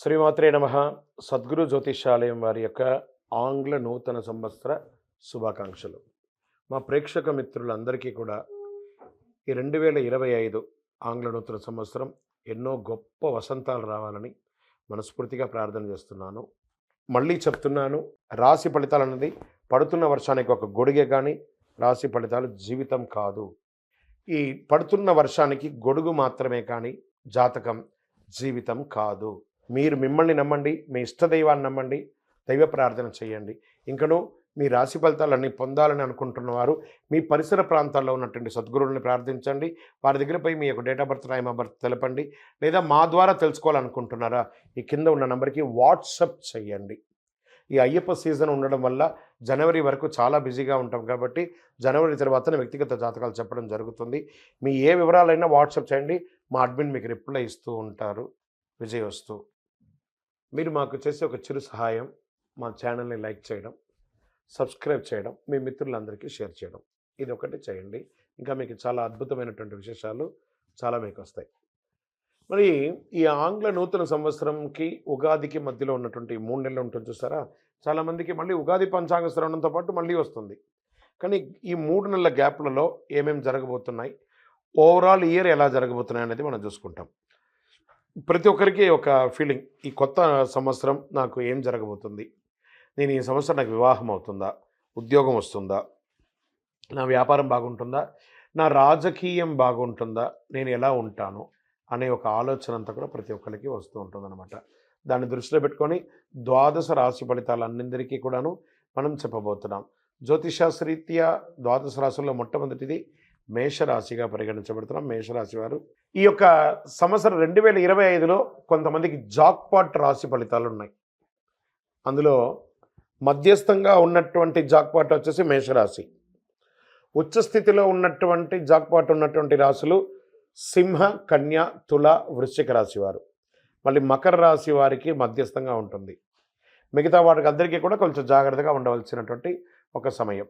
శ్రీమాత్రే నమః. సద్గురు జ్యోతిషాలయం వారి యొక్క ఆంగ్ల నూతన సంవత్సర శుభాకాంక్షలు. మా ప్రేక్షక మిత్రులందరికీ కూడా ఈ 2025 ఆంగ్ల నూతన సంవత్సరం ఎన్నో గొప్ప వసంతాలు రావాలని మనస్ఫూర్తిగా ప్రార్థన చేస్తున్నాను. మళ్ళీ చెప్తున్నాను, రాశి ఫలితాలు అన్నది పడుతున్న వర్షానికి ఒక గొడుగే కానీ రాశి ఫలితాలు జీవితం కాదు. ఈ పడుతున్న వర్షానికి గొడుగు మాత్రమే కానీ జాతకం జీవితం కాదు. మీరు మిమ్మల్ని నమ్మండి, మీ ఇష్టదైవాన్ని నమ్మండి, దైవ ప్రార్థన చేయండి. ఇంకనూ మీ రాశి ఫలితాలన్నీ పొందాలని అనుకుంటున్నవారు మీ పరిసర ప్రాంతాల్లో ఉన్నటువంటి సద్గురువుని ప్రార్థించండి. వారి దగ్గర పోయి మీ యొక్క date of birth, time of birth తెలపండి. లేదా మా ద్వారా తెలుసుకోవాలనుకుంటున్నారా, ఈ కింద ఉన్న నెంబర్కి వాట్సప్ చేయండి. ఈ అయ్యప్ప సీజన్ ఉండడం వల్ల జనవరి వరకు చాలా బిజీగా ఉంటాం కాబట్టి జనవరి తర్వాత వ్యక్తిగత జాతకాలు చెప్పడం జరుగుతుంది. మీ ఏ వివరాలైనా వాట్సాప్ చేయండి, మా అడ్మిన్ మీకు రిప్లై ఇస్తూ ఉంటారు. విజయవస్తు. మీరు మాకు చేసే ఒక చిరు సహాయం, మా ఛానల్ని లైక్ చేయడం, సబ్స్క్రైబ్ చేయడం, మీ మిత్రులందరికీ షేర్ చేయడం, ఇది ఒకటి చేయండి. ఇంకా మీకు చాలా అద్భుతమైనటువంటి విశేషాలు చాలా మీకు వస్తాయి. మరి ఈ ఆంగ్ల నూతన సంవత్సరంకి ఉగాదికి మధ్యలో ఉన్నటువంటి 3 నెలలు ఉంటుంది చూసారా, చాలామందికి మళ్ళీ ఉగాది పంచాంగ శ్రవణంతో పాటు మళ్ళీ వస్తుంది. కానీ ఈ 3 నెలల గ్యాప్లలో ఏమేమి జరగబోతున్నాయి, ఓవరాల్ ఇయర్ ఎలా జరగబోతున్నాయి అనేది మనం చూసుకుంటాం. ప్రతి ఒక్కరికి ఒక ఫీలింగ్, ఈ కొత్త సంవత్సరం నాకు ఏం జరగబోతుంది, నేను ఈ సంవత్సరం నాకు వివాహం అవుతుందా, ఉద్యోగం వస్తుందా, నా వ్యాపారం బాగుంటుందా, నా రాజకీయం బాగుంటుందా, నేను ఎలా ఉంటాను అనే ఒక ఆలోచన అంతా కూడా ప్రతి ఒక్కరికి వస్తూ ఉంటుందన్నమాట. దాన్ని దృష్టిలో పెట్టుకొని ద్వాదశ రాశి ఫలితాలన్నిందరికీ కూడాను మనం చెప్పబోతున్నాం. జ్యోతిషాస్త్రరీత్యా ద్వాదశ రాశుల్లో మొట్టమొదటిది మేషరాశిగా పరిగణించబడుతున్నాం. మేషరాశి వారు ఈ యొక్క సంవత్సరం 2025లో కొంతమందికి జాక్పాట్ రాశి ఫలితాలు ఉన్నాయి. అందులో మధ్యస్థంగా ఉన్నటువంటి జాక్పాట్ వచ్చేసి మేషరాశి. ఉచ్చస్థితిలో ఉన్నటువంటి జాక్పాట్ ఉన్నటువంటి రాశులు సింహ, కన్య, తుల, వృశ్చిక రాశి వారు. మళ్ళీ మకర రాశి వారికి మధ్యస్థంగా ఉంటుంది. మిగతా వాటికి అందరికీ కూడా కొంచెం జాగ్రత్తగా ఉండవలసినటువంటి ఒక సమయం.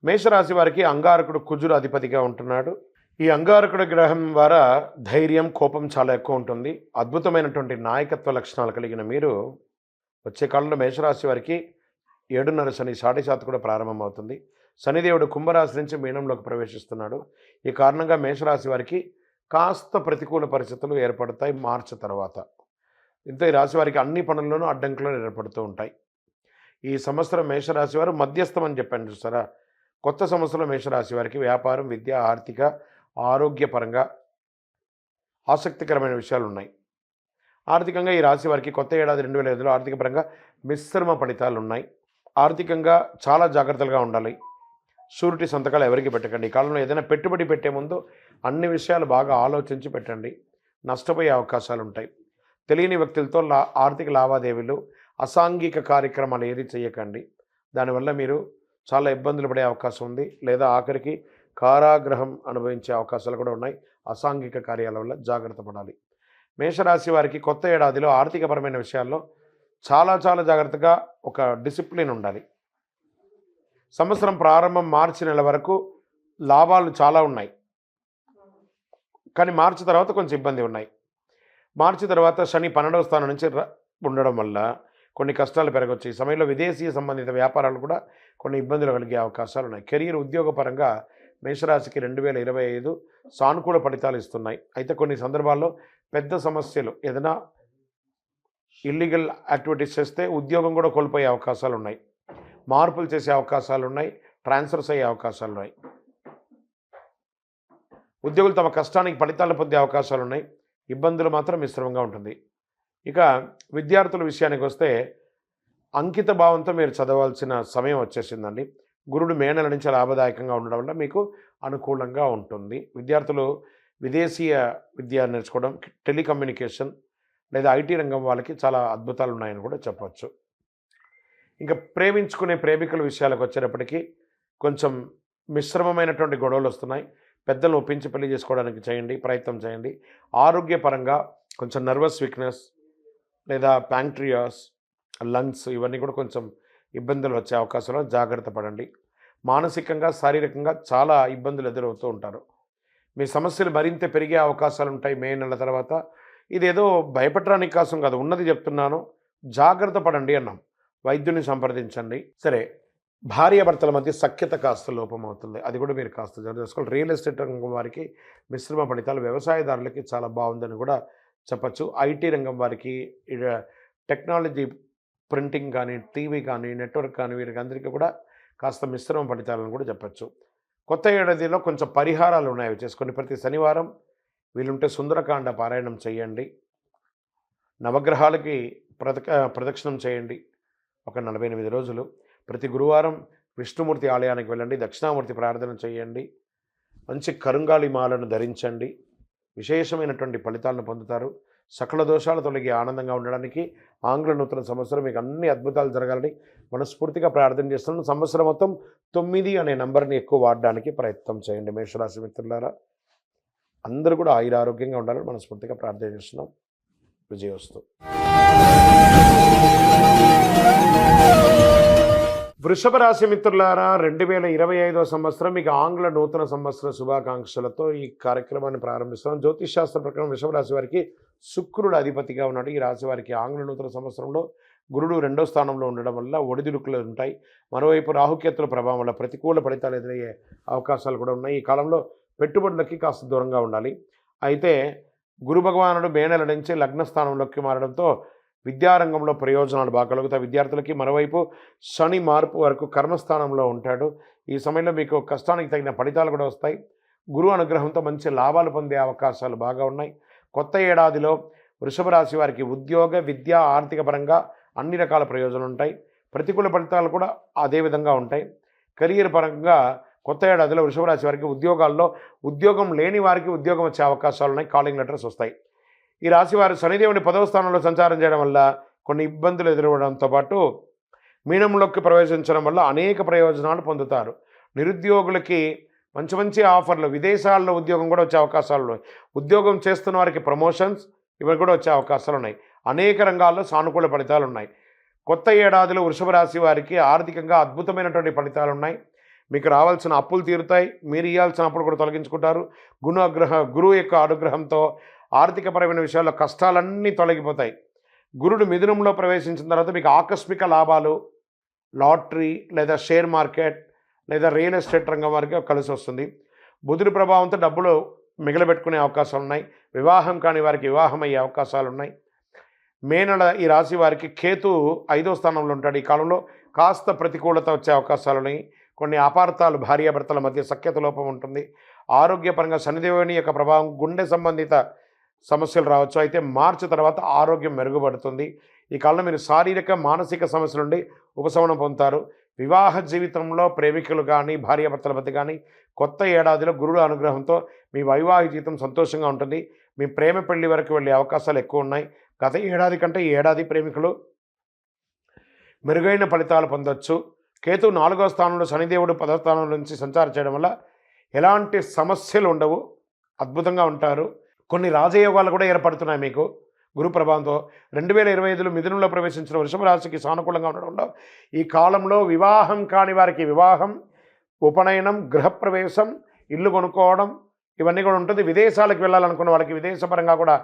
మేషరాశి వారికి అంగారకుడు కుజుడు అధిపతిగా ఉంటున్నాడు. ఈ అంగారకుడు గ్రహం ద్వారా ధైర్యం, కోపం చాలా ఎక్కువ ఉంటుంది. అద్భుతమైనటువంటి నాయకత్వ లక్షణాలు కలిగిన మీరు వచ్చే కాలంలో మేషరాశి వారికి 7.5 శని, సాటి కూడా ప్రారంభమవుతుంది. శనిదేవుడు కుంభరాశి నుంచి మీనంలోకి ప్రవేశిస్తున్నాడు. ఈ కారణంగా మేషరాశి వారికి కాస్త ప్రతికూల పరిస్థితులు ఏర్పడతాయి మార్చి తర్వాత. ఇంత ఈ రాశి వారికి అన్ని పనుల్లోనూ అడ్డంకులు ఏర్పడుతూ ఉంటాయి. ఈ సంవత్సరం మేషరాశి వారు మధ్యస్థం అని చెప్పాను చూసారా. కొత్త సంవత్సరం మేషరాశి వారికి వ్యాపారం, విద్య, ఆర్థిక, ఆరోగ్యపరంగా ఆసక్తికరమైన విషయాలు ఉన్నాయి. ఆర్థికంగా ఈ రాశి వారికి కొత్త ఏడాది 2005లో ఆర్థిక పరంగా మిశ్రమ ఫలితాలు ఉన్నాయి. ఆర్థికంగా చాలా జాగ్రత్తగా ఉండాలి. షూరిటీ సంతకాలు ఎవరికి పెట్టకండి. ఈ కాలంలో ఏదైనా పెట్టుబడి పెట్టే ముందు అన్ని విషయాలు బాగా ఆలోచించి పెట్టండి. నష్టపోయే అవకాశాలు ఉంటాయి. తెలియని వ్యక్తులతో ఆర్థిక లావాదేవీలు, అసాంఘిక కార్యక్రమాలు ఏది చేయకండి. దానివల్ల మీరు చాలా ఇబ్బందులు పడే అవకాశం ఉంది. లేదా ఆఖరికి కారాగృహం అనుభవించే అవకాశాలు కూడా ఉన్నాయి. అసాంఘిక కార్యాల వల్ల జాగ్రత్త పడాలి. మేషరాశి వారికి కొత్త ఏడాదిలో ఆర్థికపరమైన విషయాల్లో చాలా జాగ్రత్తగా ఒక డిసిప్లిన్ ఉండాలి. సంవత్సరం ప్రారంభం మార్చి నెల వరకు లాభాలు చాలా ఉన్నాయి. కానీ మార్చి తర్వాత కొంచెం ఇబ్బంది ఉన్నాయి. మార్చి తర్వాత శని 12వ స్థానం నుంచి ఉండడం వల్ల కొన్ని కష్టాలు పెరగవచ్చు. ఈ సమయంలో విదేశీ సంబంధిత వ్యాపారాలు కూడా కొన్ని ఇబ్బందులు కలిగే అవకాశాలు ఉన్నాయి. కెరీర్, ఉద్యోగపరంగా మేషరాశికి 2025 సానుకూల ఫలితాలు ఇస్తున్నాయి. అయితే కొన్ని సందర్భాల్లో పెద్ద సమస్యలు, ఏదైనా ఇల్లీగల్ యాక్టివిటీస్ చేస్తే ఉద్యోగం కూడా కోల్పోయే అవకాశాలు ఉన్నాయి. మార్పులు చేసే అవకాశాలు ఉన్నాయి. ట్రాన్స్ఫర్స్ అయ్యే అవకాశాలు ఉన్నాయి. ఉద్యోగులు తమ కష్టానికి ఫలితాలు పొందే అవకాశాలు ఉన్నాయి. ఇబ్బందులు మాత్రం మిశ్రమంగా ఉంటుంది. ఇక విద్యార్థుల విషయానికి వస్తే అంకిత భావంతో మీరు చదవాల్సిన సమయం వచ్చేసిందండి. గురుడు మే నెల నుంచి లాభదాయకంగా ఉండడం వల్ల మీకు అనుకూలంగా ఉంటుంది. విద్యార్థులు విదేశీయ విద్య నేర్చుకోవడం, టెలికమ్యూనికేషన్ లేదా ఐటీ రంగం వాళ్ళకి చాలా అద్భుతాలు ఉన్నాయని కూడా చెప్పవచ్చు. ఇంకా ప్రేమించుకునే ప్రేమికుల విషయాలకు వచ్చేటప్పటికీ కొంచెం మిశ్రమమైనటువంటి గొడవలు వస్తున్నాయి. పెద్దలు ఒప్పించి పెళ్లి చేసుకోవడానికి ప్రయత్నం చేయండి. ఆరోగ్యపరంగా కొంచెం నర్వస్ వీక్నెస్ లేదా ప్యాంక్రియాస్, లంగ్స్ ఇవన్నీ కూడా కొంచెం ఇబ్బందులు వచ్చే అవకాశాలు, జాగ్రత్త పడండి. మానసికంగా, శారీరకంగా చాలా ఇబ్బందులు ఎదురవుతూ ఉంటారు. మీ సమస్యలు మరింత పెరిగే అవకాశాలు ఉంటాయి మే నెల తర్వాత. ఇదేదో భయపెట్టడానికి కోసం కాదు, ఉన్నది చెప్తున్నాను. జాగ్రత్త పడండి అన్నాం. వైద్యుని సంప్రదించండి. సరే, భార్యాభర్తల మధ్య సఖ్యత కాస్త లోపం అవుతుంది. అది కూడా మీరు కాస్త జాగ్రత్త చేసుకోవాలి. రియల్ ఎస్టేట్ రంగం వారికి మిశ్రమ ఫలితాలు, వ్యవసాయదారులకి చాలా బాగుందని కూడా చెప్పచ్చు. ఐటీ రంగం వారికి టెక్నాలజీ, ప్రింటింగ్ కానీ, టీవీ కానీ, నెట్వర్క్ కానీ, వీరికి అందరికీ కూడా కాస్త మిశ్రమ ఫలితాలను కూడా చెప్పచ్చు. కొత్త ఏడాదిలో కొంచెం పరిహారాలు ఉన్నాయి, అవి చేసుకోండి. ప్రతి శనివారం వీలుంటే సుందరకాండ పారాయణం చేయండి. నవగ్రహాలకి ప్రదక్షిణం చేయండి ఒక 48 రోజులు. ప్రతి గురువారం విష్ణుమూర్తి ఆలయానికి వెళ్ళండి, దక్షిణామూర్తి ప్రార్థన చేయండి. మంచి కరుంగాళి మాలను ధరించండి. విశేషమైనటువంటి ఫలితాలను పొందుతారు. సకల దోషాలు తొలగి ఆనందంగా ఉండడానికి ఆంగ్ల నూతన సంవత్సరం మీకు అన్ని అద్భుతాలు జరగాలని మనస్ఫూర్తిగా ప్రార్థన చేస్తున్నాను. సంవత్సరం మొత్తం 9 అనే నంబర్ని ఎక్కువ వాడడానికి ప్రయత్నం చేయండి. మేషరాశి మిత్రులారా, అందరూ కూడా ఆరోగ్యంగా ఉండాలని మనస్ఫూర్తిగా ప్రార్థన చేస్తున్నాం. విజయోస్తు. వృషభ రాశి మిత్రులారా, 2025వ సంవత్సరం మీకు ఆంగ్ల నూతన సంవత్సర శుభాకాంక్షలతో ఈ కార్యక్రమాన్ని ప్రారంభిస్తున్నాం. జ్యోతిష్ శాస్త్ర ప్రకారం వృషభ రాశి వారికి శుక్రుడు అధిపతిగా ఉన్నాడు. ఈ రాశి వారికి ఆంగ్ల నూతన సంవత్సరంలో గురుడు 2వ స్థానంలో ఉండడం వల్ల ఒడిదుడుకులు ఉంటాయి. మరోవైపు రాహుకేతుల ప్రభావం వల్ల ప్రతికూల ఫలితాలు ఎదురయ్యే అవకాశాలు కూడా ఉన్నాయి. ఈ కాలంలో పెట్టుబడులకి కాస్త దూరంగా ఉండాలి. అయితే గురు భగవానుడు మే నెల నుంచి లగ్న స్థానంలోకి మారడంతో విద్యారంగంలో ప్రయోజనాలు బాగా కలుగుతాయి విద్యార్థులకి. మరోవైపు శని మార్పు వరకు కర్మస్థానంలో ఉంటాడు. ఈ సమయంలో మీకు కష్టానికి తగిన ఫలితాలు కూడా వస్తాయి. గురు అనుగ్రహంతో మంచి లాభాలు పొందే అవకాశాలు బాగా ఉన్నాయి. కొత్త ఏడాదిలో వృషభ రాశి వారికి ఉద్యోగ, విద్య, ఆర్థిక పరంగా అన్ని రకాల ప్రయోజనాలు ఉంటాయి. ప్రతికూల ఫలితాలు కూడా అదే విధంగా ఉంటాయి. కెరీర్ పరంగా కొత్త ఏడాదిలో వృషభ రాశి వారికి ఉద్యోగాల్లో ఉద్యోగం లేని వారికి ఉద్యోగం వచ్చే అవకాశాలు ఉన్నాయి. కాలింగ్ లెటర్స్ వస్తాయి. ఈ రాశి వారు శనిదేవుని 10వ స్థానంలో సంచారం చేయడం వల్ల కొన్ని ఇబ్బందులు ఎదురవడంతో పాటు మీనంలోకి ప్రవేశించడం వల్ల అనేక ప్రయోజనాలు పొందుతారు. నిరుద్యోగులకి మంచి మంచి ఆఫర్లు, విదేశాల్లో ఉద్యోగం కూడా వచ్చే అవకాశాలు ఉన్నాయి. ఉద్యోగం చేస్తున్న వారికి ప్రమోషన్స్ ఇవి కూడా వచ్చే అవకాశాలు ఉన్నాయి. అనేక రంగాల్లో సానుకూల ఫలితాలు ఉన్నాయి. కొత్త ఏడాదిలో వృషభ రాశి వారికి ఆర్థికంగా అద్భుతమైనటువంటి ఫలితాలు ఉన్నాయి. మీకు రావాల్సిన అప్పులు తీరుతాయి. మీరు ఇవ్వాల్సిన అప్పులు కూడా తొలగించుకుంటారు. గురువు యొక్క అనుగ్రహంతో ఆర్థికపరమైన విషయాల్లో కష్టాలన్నీ తొలగిపోతాయి. గురుడు మిథునంలో ప్రవేశించిన తర్వాత మీకు ఆకస్మిక లాభాలు, లాటరీ లేదా షేర్ మార్కెట్ లేదా రియల్ ఎస్టేట్ రంగం వారికి కలిసి వస్తుంది. బుధుడి ప్రభావంతో డబ్బులు మిగలబెట్టుకునే అవకాశాలు ఉన్నాయి. వివాహం కాని వారికి వివాహం అయ్యే అవకాశాలు ఉన్నాయి. మే నెల ఈ రాశి వారికి కేతు 5వ స్థానంలో ఉంటాడు. ఈ కాలంలో కాస్త ప్రతికూలత వచ్చే అవకాశాలు ఉన్నాయి. కొన్ని అపార్థాలు, భార్యాభర్తల మధ్య సఖ్యత లోపం ఉంటుంది. ఆరోగ్యపరంగా శనిదేవుని యొక్క ప్రభావం, గుండె సంబంధిత సమస్యలు రావచ్చు. అయితే మార్చి తర్వాత ఆరోగ్యం మెరుగుపడుతుంది. ఈ కాలంలో మీరు శారీరక, మానసిక సమస్యల నుండి ఉపశమనం పొందుతారు. వివాహ జీవితంలో ప్రేమికులు కానీ, భార్యాభర్తల మధ్య కానీ కొత్త ఏడాదిలో గురుడు అనుగ్రహంతో మీ వైవాహిక జీవితం సంతోషంగా ఉంటుంది. మీ ప్రేమ పెళ్లి వరకు వెళ్ళే అవకాశాలు ఎక్కువ ఉన్నాయి. గత ఏడాది కంటే ఈ ఏడాది ప్రేమికులు మెరుగైన ఫలితాలు పొందొచ్చు. కేతు 4వ స్థానంలో, శనిదేవుడు 10వ స్థానం నుంచి సంచారం చేయడం వల్ల ఎలాంటి సమస్యలు ఉండవు, అద్భుతంగా ఉంటారు. కొన్ని రాజయోగాలు కూడా ఏర్పడుతున్నాయి మీకు గురు ప్రభావంతో. 2025లో మిథునంలో ప్రవేశించిన వృషభ రాశికి సానుకూలంగా ఉండడంలో ఈ కాలంలో వివాహం కాని వారికి వివాహం, ఉపనయనం, గృహప్రవేశం, ఇల్లు కొనుక్కోవడం ఇవన్నీ కూడా ఉంటుంది. విదేశాలకు వెళ్ళాలనుకున్న వాళ్ళకి విదేశపరంగా కూడా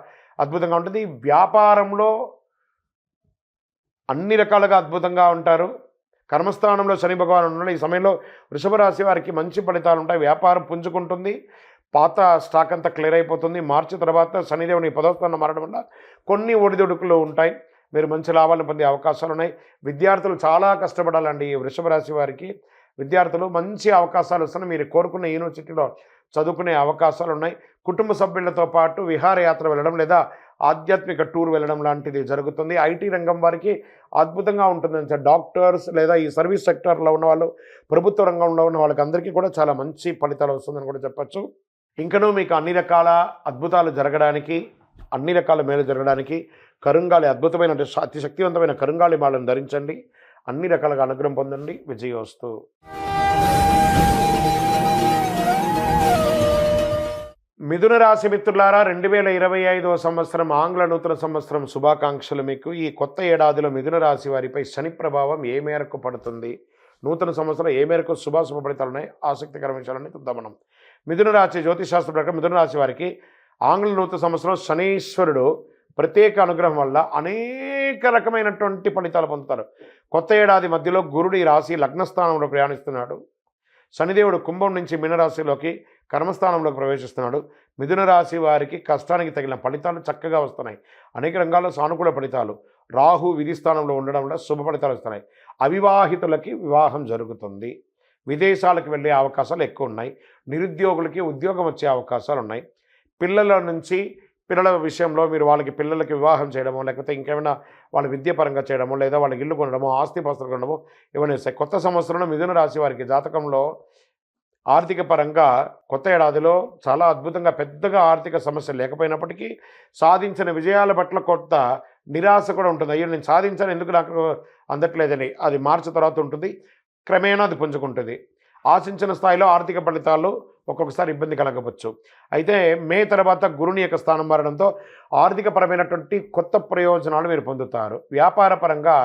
అద్భుతంగా ఉంటుంది. వ్యాపారంలో అన్ని రకాలుగా అద్భుతంగా ఉంటారు. కర్మస్థానంలో శని భగవాన్ ఉన్నాడు. ఈ సమయంలో వృషభ రాశి వారికి మంచి ఫలితాలు ఉంటాయి. వ్యాపారం పుంజుకుంటుంది. పాత స్టాక్ అంతా క్లియర్ అయిపోతుంది. మార్చి తర్వాత శనిదేవుని 10వ స్థానం మారడం వల్ల కొన్ని ఒడిదుడుకులు ఉంటాయి. మీరు మంచి లాభాలను పొందే అవకాశాలు ఉన్నాయి. విద్యార్థులు చాలా కష్టపడాలండి. ఈ వృషభ రాశి వారికి విద్యార్థులు మంచి అవకాశాలు వస్తున్నాయి. మీరు కోరుకున్న యూనివర్సిటీలో చదువుకునే అవకాశాలు ఉన్నాయి. కుటుంబ సభ్యులతో పాటు విహారయాత్ర వెళ్ళడం లేదా ఆధ్యాత్మిక టూర్ వెళ్ళడం లాంటిది జరుగుతుంది. ఐటీ రంగం వారికి అద్భుతంగా ఉంటుంది. డాక్టర్స్ లేదా ఈ సర్వీస్ సెక్టర్లో ఉన్న వాళ్ళు, ప్రభుత్వ రంగంలో ఉన్న వాళ్ళకి అందరికీ కూడా చాలా మంచి ఫలితాలు వస్తుందని కూడా చెప్పచ్చు. ఇంకనూ మీకు అన్ని రకాల అద్భుతాలు జరగడానికి, అన్ని రకాల మేలు జరగడానికి కరుంగాళి, అద్భుతమైన అతి శక్తివంతమైన కరుంగాళి మాలను ధరించండి. అన్ని రకాలుగా అనుగ్రహం పొందండి. విజయోస్తు. మిథున రాశి మిత్రులారా, 2025వ సంవత్సరం ఆంగ్ల నూతన సంవత్సరం శుభాకాంక్షలు మీకు. ఈ కొత్త ఏడాదిలో మిథున రాశి వారిపై శని ప్రభావం ఏ మేరకు పడుతుంది, నూతన సంవత్సరం ఏ మేరకు శుభాశుభ ఫలితాలు ఉన్నాయి, ఆసక్తికర విషయాలని చూద్దాం మనం. మిథున రాశి జ్యోతిష్ శాస్త్ర ప్రకారం మిథున రాశి వారికి ఆంగ్ల నూతన సంవత్సరం శనీశ్వరుడు ప్రత్యేక అనుగ్రహం వల్ల అనేక రకమైనటువంటి ఫలితాలు పొందుతారు. కొత్త ఏడాది మధ్యలో గురుడు ఈ రాశి లగ్నస్థానంలో ప్రయాణిస్తున్నాడు. శనిదేవుడు కుంభం నుంచి మీనరాశిలోకి కర్మస్థానంలోకి ప్రవేశిస్తున్నాడు. మిథున రాశి వారికి కష్టానికి తగిన ఫలితాలు చక్కగా వస్తున్నాయి. అనేక రంగాల్లో సానుకూల ఫలితాలు. రాహు విధి స్థానంలో ఉండడం వల్ల శుభ ఫలితాలు వస్తున్నాయి. అవివాహితులకి వివాహం జరుగుతుంది. విదేశాలకు వెళ్ళే అవకాశాలు ఎక్కువ ఉన్నాయి. నిరుద్యోగులకి ఉద్యోగం వచ్చే అవకాశాలు ఉన్నాయి. పిల్లల విషయంలో మీరు పిల్లలకి వివాహం చేయడమో, లేకపోతే ఇంకేమైనా వాళ్ళ విద్యాపరంగా చేయడమో, లేదా వాళ్ళకి ఇల్లు కొనడమో, ఆస్తిపాస్తులు కొనడమో ఇవన్నీ వస్తాయి. కొత్త సంవత్సరంలో మిథున రాశి వారికి జాతకంలో ఆర్థిక పరంగా కొత్త ఏడాదిలో చాలా అద్భుతంగా పెద్దగా ఆర్థిక సమస్యలు లేకపోయినప్పటికీ సాధించిన విజయాల పట్ల కొత్త నిరాశ కూడా ఉంటుంది. అయ్యో నేను సాధించాను, ఎందుకు నాకు అందట్లేదని. అది మార్చి తర్వాత ఉంటుంది. క్రమేణా అది పుంజుకుంటుంది. ఆశించిన స్థాయిలో ఆర్థిక ఫలితాలు ఒక్కొక్కసారి ఇబ్బంది కలగవచ్చు. అయితే మే తర్వాత గురుని యొక్క స్థానం మారడంతో ఆర్థికపరమైనటువంటి కొత్త ప్రయోజనాలు మీరు పొందుతారు. వ్యాపార పరంగా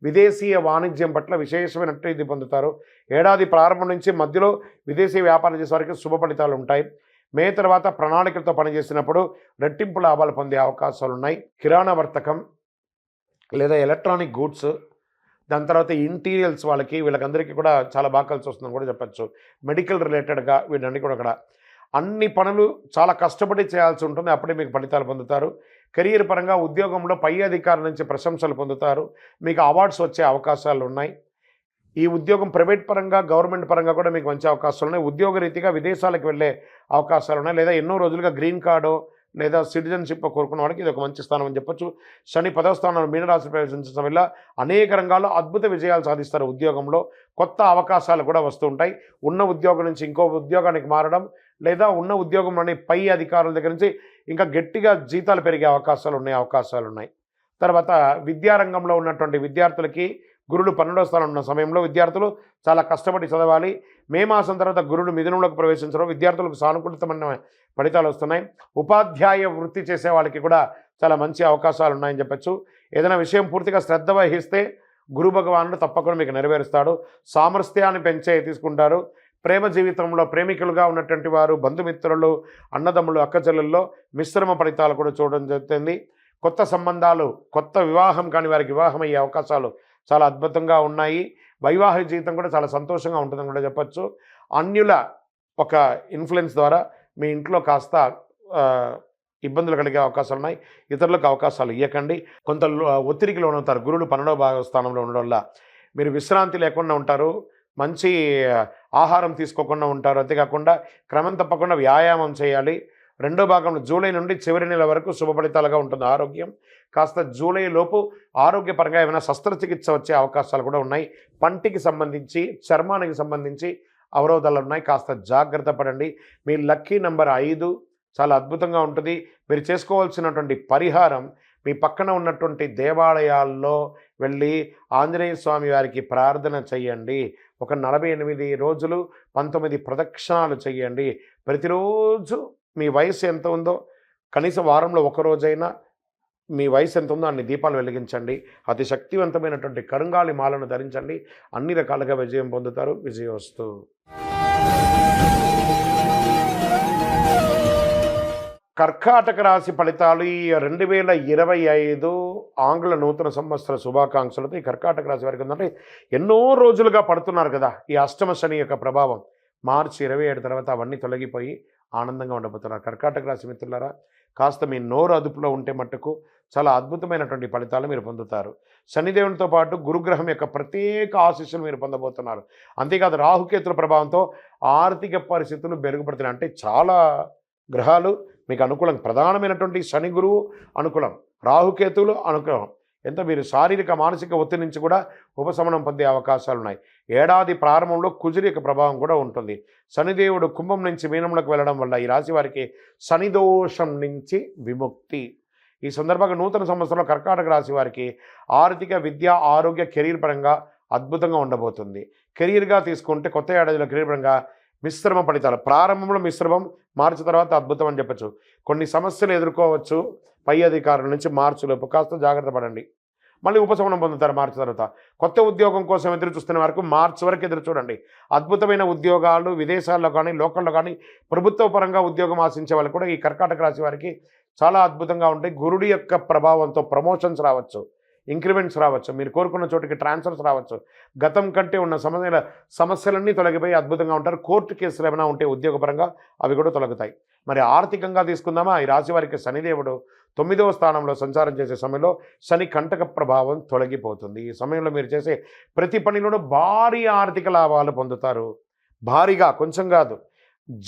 విదేశీయ వాణిజ్యం పట్ల విశేషమైనట్టు ఇది పొందుతారు. ఏడాది ప్రారంభం నుంచి మధ్యలో విదేశీ వ్యాపారం చేసే వారికి శుభ ఫలితాలు ఉంటాయి. మే తర్వాత ప్రణాళికలతో పనిచేసినప్పుడు రెట్టింపు లాభాలు పొందే అవకాశాలు ఉన్నాయి. కిరాణా వర్తకం లేదా ఎలక్ట్రానిక్ గూడ్స్, దాని తర్వాత ఇంటీరియల్స్ వీళ్ళకందరికీ కూడా చాలా బాగా కలిసి వస్తుందని కూడా చెప్పచ్చు. మెడికల్ రిలేటెడ్గా వీళ్ళన్నీ కూడా అన్ని పనులు చాలా కష్టపడి చేయాల్సి ఉంటుంది. అప్పుడే మీకు ఫలితాలు పొందుతారు. కెరీర్ పరంగా ఉద్యోగంలో పై అధికారుల నుంచి ప్రశంసలు పొందుతారు. మీకు అవార్డ్స్ వచ్చే అవకాశాలు ఉన్నాయి. ఈ ఉద్యోగం ప్రైవేట్ పరంగా గవర్నమెంట్ పరంగా కూడా మీకు మంచి అవకాశాలు ఉన్నాయి. ఉద్యోగ రీతిగా విదేశాలకు వెళ్ళే అవకాశాలు ఉన్నాయి. లేదా ఎన్నో రోజులుగా గ్రీన్ కార్డు లేదా సిటిజన్షిప్ కోరుకున్న వాడికి ఇది ఒక మంచి స్థానం అని చెప్పొచ్చు. శని 10వ స్థానంలో మీనరాశి ప్రవేశించడం వల్ల అనేక రంగాల్లో అద్భుత విజయాలు సాధిస్తారు. ఉద్యోగంలో కొత్త అవకాశాలు కూడా వస్తూ ఉంటాయి. ఉన్న ఉద్యోగం నుంచి ఇంకో ఉద్యోగానికి మారడం, లేదా ఉన్న ఉద్యోగంలోని పై అధికారుల దగ్గర నుంచి ఇంకా గట్టిగా జీతాలు పెరిగే అవకాశాలు ఉన్నాయి. తర్వాత విద్యారంగంలో ఉన్నటువంటి విద్యార్థులకి గురుడు 12వ స్థానంలో ఉన్న సమయంలో విద్యార్థులు చాలా కష్టపడి చదవాలి. మే మాసం తర్వాత గురుడు మిథునంలోకి ప్రవేశించడం విద్యార్థులకు సానుకూలితమైన ఫలితాలు వస్తున్నాయి. ఉపాధ్యాయ వృత్తి చేసే వాళ్ళకి కూడా చాలా మంచి అవకాశాలు ఉన్నాయని చెప్పచ్చు. ఏదైనా విషయం పూర్తిగా శ్రద్ధ వహిస్తే గురు భగవానుడు తప్పకుండా మీకు నెరవేరుస్తాడు. సామర్థ్యాన్ని తీసుకుంటారు. ప్రేమ జీవితంలో ప్రేమికులుగా ఉన్నటువంటి వారు, బంధుమిత్రులు, అన్నదమ్ములు, అక్కచెల్లెల్లో మిశ్రమ ఫలితాలు కూడా చూడడం జరుగుతుంది. కొత్త సంబంధాలు, కొత్త వివాహం కాని వారికి వివాహం అయ్యే అవకాశాలు చాలా అద్భుతంగా ఉన్నాయి. వైవాహిక జీవితం కూడా చాలా సంతోషంగా ఉంటుందని కూడా చెప్పచ్చు. అన్యుల ఒక ఇన్ఫ్లుయెన్స్ ద్వారా మీ ఇంట్లో కాస్త ఇబ్బందులు కలిగే అవకాశాలు ఉన్నాయి. ఇతరులకు అవకాశాలు ఇవ్వకండి. కొంత ఒత్తిడికి లోనవుతారు. గురుడు 12వ స్థానంలో ఉండడం వల్ల మీరు విశ్రాంతి లేకుండా ఉంటారు. మంచి ఆహారం తీసుకోకుండా ఉంటారు. అంతేకాకుండా క్రమం తప్పకుండా వ్యాయామం చేయాలి. రెండో భాగంలో జూలై నుండి చివరి నెల వరకు శుభ ఫలితాలుగా ఉంటుంది. ఆరోగ్యం కాస్త జూలై లోపు ఆరోగ్యపరంగా ఏమైనా శస్త్రచికిత్స వచ్చే అవకాశాలు కూడా ఉన్నాయి. పంటికి సంబంధించి, చర్మానికి సంబంధించి అవరోధాలు ఉన్నాయి. కాస్త జాగ్రత్త పడండి. మీ లక్కీ నెంబర్ 5 చాలా అద్భుతంగా ఉంటుంది. మీరు చేసుకోవాల్సినటువంటి పరిహారం, మీ పక్కన ఉన్నటువంటి దేవాలయాల్లో వెళ్ళి ఆంజనేయ స్వామి వారికి ప్రార్థన చేయండి. ఒక 48 రోజులు 19 ప్రదక్షిణాలు చేయండి. ప్రతిరోజు మీ వయసు ఎంత ఉందో కనీసం వారంలో ఒక రోజైనా మీ వయసు ఎంత ఉందో అన్ని దీపాలు వెలిగించండి. అతి శక్తివంతమైనటువంటి కరుంగాలి మాలను ధరించండి. అన్ని రకాలుగా విజయం పొందుతారు. విజయోస్తు. కర్కాటక రాశి ఫలితాలు ఈ 2025 ఆంగ్ల నూతన సంవత్సర శుభాకాంక్షలతో ఈ కర్కాటక రాశి వారికి ఉందంటే ఎన్నో రోజులుగా పడుతున్నారు కదా ఈ అష్టమ శని యొక్క ప్రభావం. మార్చి 27 తర్వాత అవన్నీ తొలగిపోయి ఆనందంగా ఉండబోతున్నారు. కర్కాటక రాశి మిత్రులారా, కాస్త మీ నోరు అదుపులో ఉంటే మట్టుకు చాలా అద్భుతమైనటువంటి ఫలితాలు మీరు పొందుతారు. శనిదేవునితో పాటు గురుగ్రహం యొక్క ప్రత్యేక ఆశీస్సులు మీరు పొందబోతున్నారు. అంతేకాదు రాహుకేతుల ప్రభావంతో ఆర్థిక పరిస్థితులు మెరుగుపడుతున్నాయి. అంటే చాలా గ్రహాలు మీకు అనుకూలం. ప్రధానమైనటువంటి శని గురువు అనుకూలం, రాహుకేతువులు అనుకూలం. మీరు శారీరక మానసిక ఒత్తిడి నుంచి కూడా ఉపశమనం పొందే అవకాశాలు ఉన్నాయి. ఏడాది ప్రారంభంలో కుజుడి యొక్క ప్రభావం కూడా ఉంటుంది. శనిదేవుడు కుంభం నుంచి మీనంలోకి వెళ్ళడం వల్ల ఈ రాశి వారికి శనిదోషం నుంచి విముక్తి. ఈ సందర్భంగా నూతన సంవత్సరంలో కర్కాటక రాశి వారికి ఆర్థిక, విద్య, ఆరోగ్య, కెరీర్ పరంగా అద్భుతంగా ఉండబోతుంది. కెరీర్గా తీసుకుంటే కొత్త ఏడాదిలో కెరీర్ పరంగా మిశ్రమ ఫలితాలు. ప్రారంభంలో మిశ్రమం, మార్చి తర్వాత అద్భుతం అని చెప్పచ్చు. కొన్ని సమస్యలు ఎదుర్కోవచ్చు పై అధికారుల నుంచి. మార్చిలోపు కాస్త జాగ్రత్త పడండి. మళ్ళీ ఉపశమనం పొందుతారు మార్చి తర్వాత. కొత్త ఉద్యోగం కోసం ఎదురు చూస్తున్న వరకు మార్చి వరకు ఎదురు చూడండి. అద్భుతమైన ఉద్యోగాలు విదేశాల్లో కానీ లోకల్లో కానీ ప్రభుత్వ పరంగా ఉద్యోగం ఆశించే వాళ్ళు కూడా ఈ కర్కాటక రాశి వారికి చాలా అద్భుతంగా ఉంటాయి. గురుడి యొక్క ప్రభావంతో ప్రమోషన్స్ రావచ్చు, ఇంక్రిమెంట్స్ రావచ్చు, మీరు కోరుకున్న చోటికి ట్రాన్స్ఫర్స్ రావచ్చు. గతం కంటే ఉన్న సమస్యలన్నీ తొలగిపోయి అద్భుతంగా ఉంటారు. కోర్టు కేసులు ఏమైనా ఉంటే ఉద్యోగపరంగా అవి కూడా తొలగుతాయి. మరి ఆర్థికంగా తీసుకుందామా, ఈ రాశి వారికి శనిదేవుడు 9వ స్థానంలో సంచారం చేసే సమయంలో శని కంటక ప్రభావం తొలగిపోతుంది. ఈ సమయంలో మీరు చేసే ప్రతి పనిలోనూ భారీ ఆర్థిక లాభాలు పొందుతారు. భారీగా, కొంచెం కాదు,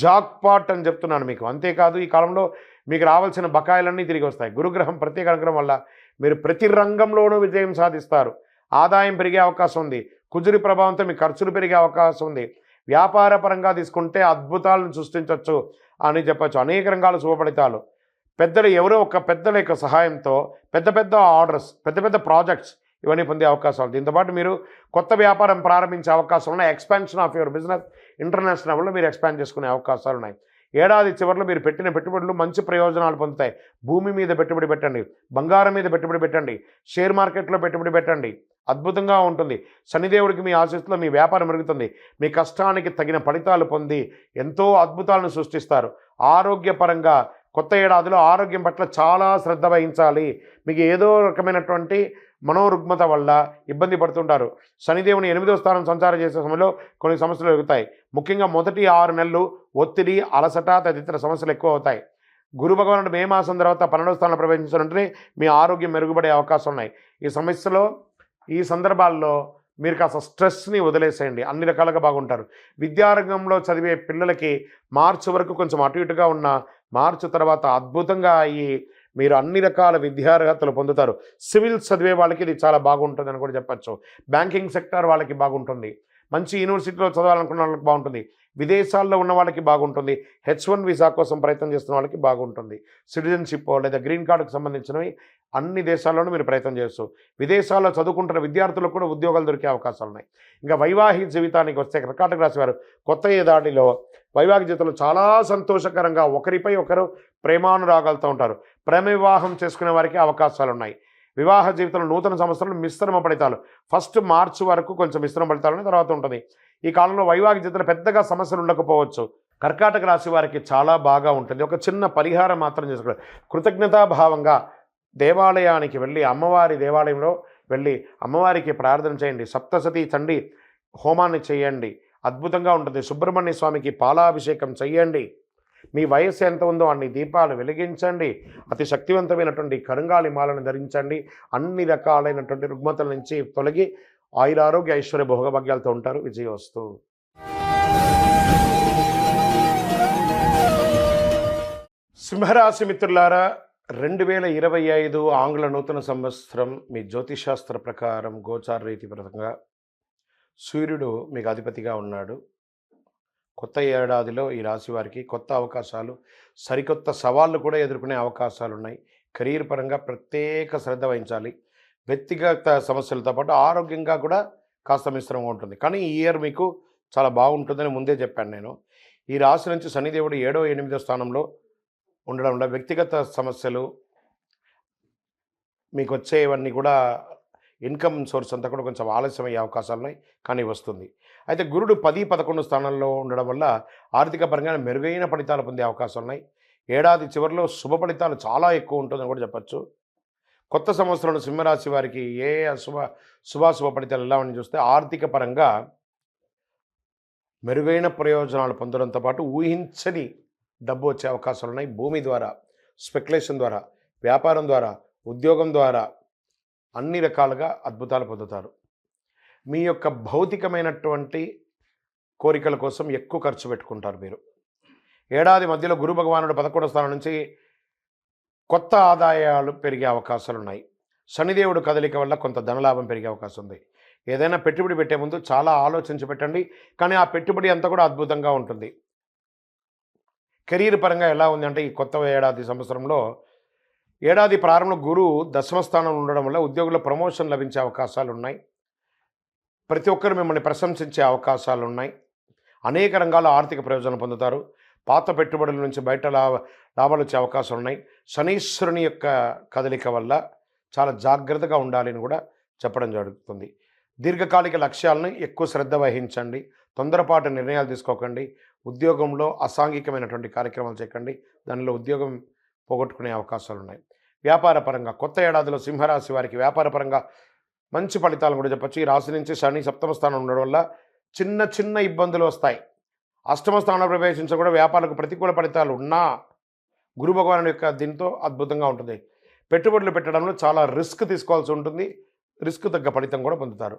జాక్పాట్ అని చెప్తున్నాను మీకు. అంతేకాదు ఈ కాలంలో మీకు రావాల్సిన బకాయిలన్నీ తిరిగి వస్తాయి. గురుగ్రహం ప్రత్యేక అనుగ్రహం వల్ల మీరు ప్రతి రంగంలోనూ విజయం సాధిస్తారు. ఆదాయం పెరిగే అవకాశం ఉంది. కుజుడి ప్రభావంతో మీ ఖర్చులు పెరిగే అవకాశం ఉంది. వ్యాపార పరంగా తీసుకుంటే అద్భుతాలను సృష్టించవచ్చు అని చెప్పచ్చు. అనేక రంగాల శుభఫలితాలు. పెద్దలు ఎవరో ఒక పెద్దల యొక్క సహాయంతో పెద్ద పెద్ద ఆర్డర్స్, పెద్ద పెద్ద ప్రాజెక్ట్స్ ఇవన్నీ పొందే అవకాశాలు. దీంతోపాటు మీరు కొత్త వ్యాపారం ప్రారంభించే అవకాశం ఉన్నాయి. Expansion of your business international లెవెల్లో మీరు ఎక్స్పాండ్ చేసుకునే అవకాశాలు ఉన్నాయి. ఏడాది చివరిలో మీరు పెట్టిన పెట్టుబడులు మంచి ప్రయోజనాలు పొందుతాయి. భూమి మీద పెట్టుబడి పెట్టండి, బంగారం మీద పెట్టుబడి పెట్టండి, షేర్ మార్కెట్లో పెట్టుబడి పెట్టండి. అద్భుతంగా ఉంటుంది. శనిదేవుడికి మీ ఆశీస్సులో మీ వ్యాపారం మెరుగుతుంది. మీ కష్టానికి తగిన ఫలితాలు పొంది ఎంతో అద్భుతాలను సృష్టిస్తారు. ఆరోగ్యపరంగా కొత్త ఏడాదిలో ఆరోగ్యం పట్ల చాలా శ్రద్ధ వహించాలి. మీకు ఏదో రకమైనటువంటి మనోరుగ్మత వల్ల ఇబ్బంది పడుతుంటారు. శనిదేవుని 8వ స్థానం సంచారం చేసే సమయంలో కొన్ని సమస్యలు ఎదుగుతాయి. ముఖ్యంగా మొదటి 6 నెలలు ఒత్తిడి, అలసట తదితర సమస్యలు ఎక్కువ అవుతాయి. గురు భగవానుడు మే మాసం తర్వాత 12వ స్థానంలో ప్రవేశించిన వెంటనే మీ ఆరోగ్యం మెరుగుపడే అవకాశం ఉన్నాయి. ఈ సందర్భాల్లో మీరు కాస్త స్ట్రెస్ని వదిలేసేయండి. అన్ని రకాలుగా బాగుంటారు. విద్యారంగంలో చదివే పిల్లలకి మార్చి వరకు కొంచెం అటు ఇటుగా ఉన్న మార్చి తర్వాత అద్భుతంగా మీరు అన్ని రకాల విద్యార్హతలు పొందుతారు. సివిల్స్ చదివే వాళ్ళకి ఇది చాలా బాగుంటుందని కూడా చెప్పచ్చు. బ్యాంకింగ్ సెక్టర్ వాళ్ళకి బాగుంటుంది. మంచి యూనివర్సిటీలో చదవాలనుకున్న వాళ్ళకి బాగుంటుంది. విదేశాల్లో ఉన్న వాళ్ళకి బాగుంటుంది. H1 వీసా కోసం ప్రయత్నం చేస్తున్న వాళ్ళకి బాగుంటుంది. సిటిజన్షిప్ లేదా గ్రీన్ కార్డుకు సంబంధించినవి అన్ని దేశాల్లోనూ మీరు ప్రయత్నం చేయొచ్చు. విదేశాల్లో చదువుకుంటున్న విద్యార్థులకు కూడా ఉద్యోగాలు దొరికే అవకాశాలు ఉన్నాయి. ఇంకా వైవాహిక జీవితానికి వస్తే కర్కాటక రాశి వారు కొత్త ఏడాదిలో వైవాహిక జీవితంలో చాలా సంతోషకరంగా ఒకరిపై ఒకరు ప్రేమానురాగాలతో ఉంటారు. ప్రేమ వివాహం చేసుకునే వారికి అవకాశాలు ఉన్నాయి. వివాహ జీవితంలో నూతన సంవత్సరంలో మిశ్రమ ఫలితాలు. ఫస్ట్ మార్చి వరకు కొంచెం మిశ్రమ ఫలితాలు తర్వాత ఉంటుంది. ఈ కాలంలో వైవాహిక జీవితంలో పెద్దగా సమస్యలు ఉండకపోవచ్చు. కర్కాటక రాశి వారికి చాలా బాగా ఉంటుంది. ఒక చిన్న పరిహారం మాత్రం చేసుకోవాలి. కృతజ్ఞతాభావంగా దేవాలయానికి వెళ్ళి, అమ్మవారి దేవాలయంలో వెళ్ళి అమ్మవారికి ప్రార్థన చేయండి. సప్తసతి చండి హోమాన్ని చేయండి. అద్భుతంగా ఉంటుంది. సుబ్రహ్మణ్య స్వామికి పాలాభిషేకం చేయండి. మీ వయస్సు ఎంత ఉందో అన్ని దీపాలు వెలిగించండి. అతి శక్తివంతమైనటువంటి కరుంగాలి మాలను ధరించండి. అన్ని రకాలైనటువంటి రుగ్మతల నుంచి తొలగి ఆయురారోగ్య ఐశ్వర్య భోగభాగ్యాలతో ఉంటారు. విజయోస్తు. సింహరాశి మిత్రులారా, 2025 ఆంగ్ల నూతన సంవత్సరం మీ జ్యోతిషాస్త్ర ప్రకారం గోచార రీతి పరంగా సూర్యుడు మీకు అధిపతిగా ఉన్నాడు. కొత్త ఏడాదిలో ఈ రాశి వారికి కొత్త అవకాశాలు, సరికొత్త సవాళ్ళు కూడా ఎదుర్కొనే అవకాశాలు ఉన్నాయి. కెరీర్ పరంగా ప్రత్యేక శ్రద్ధ వహించాలి. వ్యక్తిగత సమస్యలతో పాటు ఆరోగ్యంగా కూడా కాస్త మిశ్రమంగా ఉంటుంది. కానీ ఈ ఇయర్ మీకు చాలా బాగుంటుందని ముందే చెప్పాను నేను. ఈ రాశి నుంచి శనిదేవుడు 7వ 8వ స్థానంలో ఉండడం వల్ల వ్యక్తిగత సమస్యలు మీకు వచ్చేవన్నీ కూడా ఇన్కమ్ సోర్స్ అంతా కూడా కొంచెం ఆలస్యం అయ్యే అవకాశాలు ఉన్నాయి, కానీ వస్తుంది. అయితే గురుడు 10, 11 స్థానంలో ఉండడం వల్ల ఆర్థిక పరంగా మెరుగైన ఫలితాలు పొందే అవకాశాలు ఉన్నాయి. ఏడాది చివరిలో శుభ ఫలితాలు చాలా ఎక్కువ ఉంటుందని కూడా చెప్పచ్చు. కొత్త సంవత్సరంలో సింహరాశి వారికి ఏ శుభాశుభ ఫలితాలు ఎలా అని చూస్తే ఆర్థిక పరంగా మెరుగైన ప్రయోజనాలు పొందడంతో పాటు ఊహించని డబ్బు వచ్చే అవకాశాలు ఉన్నాయి. భూమి ద్వారా, స్పెక్యులేషన్ ద్వారా, వ్యాపారం ద్వారా, ఉద్యోగం ద్వారా అన్ని రకాలుగా అద్భుతాలు పొందుతారు. మీ యొక్క భౌతికమైనటువంటి కోరికల కోసం ఎక్కువ ఖర్చు పెట్టుకుంటారు మీరు. ఏడాది మధ్యలో గురు భగవానుడు 11వ స్థానం నుంచి కొత్త ఆదాయాలు పెరిగే అవకాశాలు ఉన్నాయి. శనిదేవుడు కదలిక వల్ల కొంత ధనలాభం పెరిగే అవకాశం ఉంది. ఏదైనా పెట్టుబడి పెట్టే ముందు చాలా ఆలోచించి పెట్టండి, కానీ ఆ పెట్టుబడి అంతా కూడా అద్భుతంగా ఉంటుంది. కెరీర్ పరంగా ఎలా ఉంది అంటే, ఈ కొత్త ఏడాది సంవత్సరంలో ఏడాది ప్రారంభంలో గురువు 10వ స్థానంలో ఉండడం వల్ల ఉద్యోగుల ప్రమోషన్ లభించే అవకాశాలు ఉన్నాయి. ప్రతి ఒక్కరు మిమ్మల్ని ప్రశంసించే అవకాశాలు ఉన్నాయి. అనేక రంగాల ఆర్థిక ప్రయోజనం పొందుతారు. పాత పెట్టుబడుల నుంచి బయట లాభాలు వచ్చే అవకాశాలు ఉన్నాయి. శనీశ్వరుని యొక్క కదలిక వల్ల చాలా జాగ్రత్తగా ఉండాలి అని కూడా చెప్పడం జరుగుతుంది. దీర్ఘకాలిక లక్ష్యాలను ఎక్కువ శ్రద్ధ వహించండి. తొందరపాటు నిర్ణయాలు తీసుకోకండి. ఉద్యోగంలో అసాంఘికమైనటువంటి కార్యక్రమాలు చేయకండి. దానిలో ఉద్యోగం పోగొట్టుకునే అవకాశాలున్నాయి. వ్యాపారపరంగా కొత్త ఏడాదిలో సింహరాశి వారికి వ్యాపారపరంగా మంచి ఫలితాలను కూడా చెప్పచ్చు. ఈ రాశి నుంచి శని సప్తమ స్థానం ఉండడం వల్ల చిన్న చిన్న ఇబ్బందులు వస్తాయి. అష్టమ స్థానంలో ప్రవేశించడం కూడా వ్యాపారాలకు ప్రతికూల ఫలితాలు ఉన్నా గురు భగవానుడి యొక్క దీంతో అద్భుతంగా ఉంటుంది. పెట్టుబడులు పెట్టడంలో చాలా రిస్క్ తీసుకోవాల్సి ఉంటుంది. రిస్క్ తగ్గ ఫలితం కూడా పొందుతారు.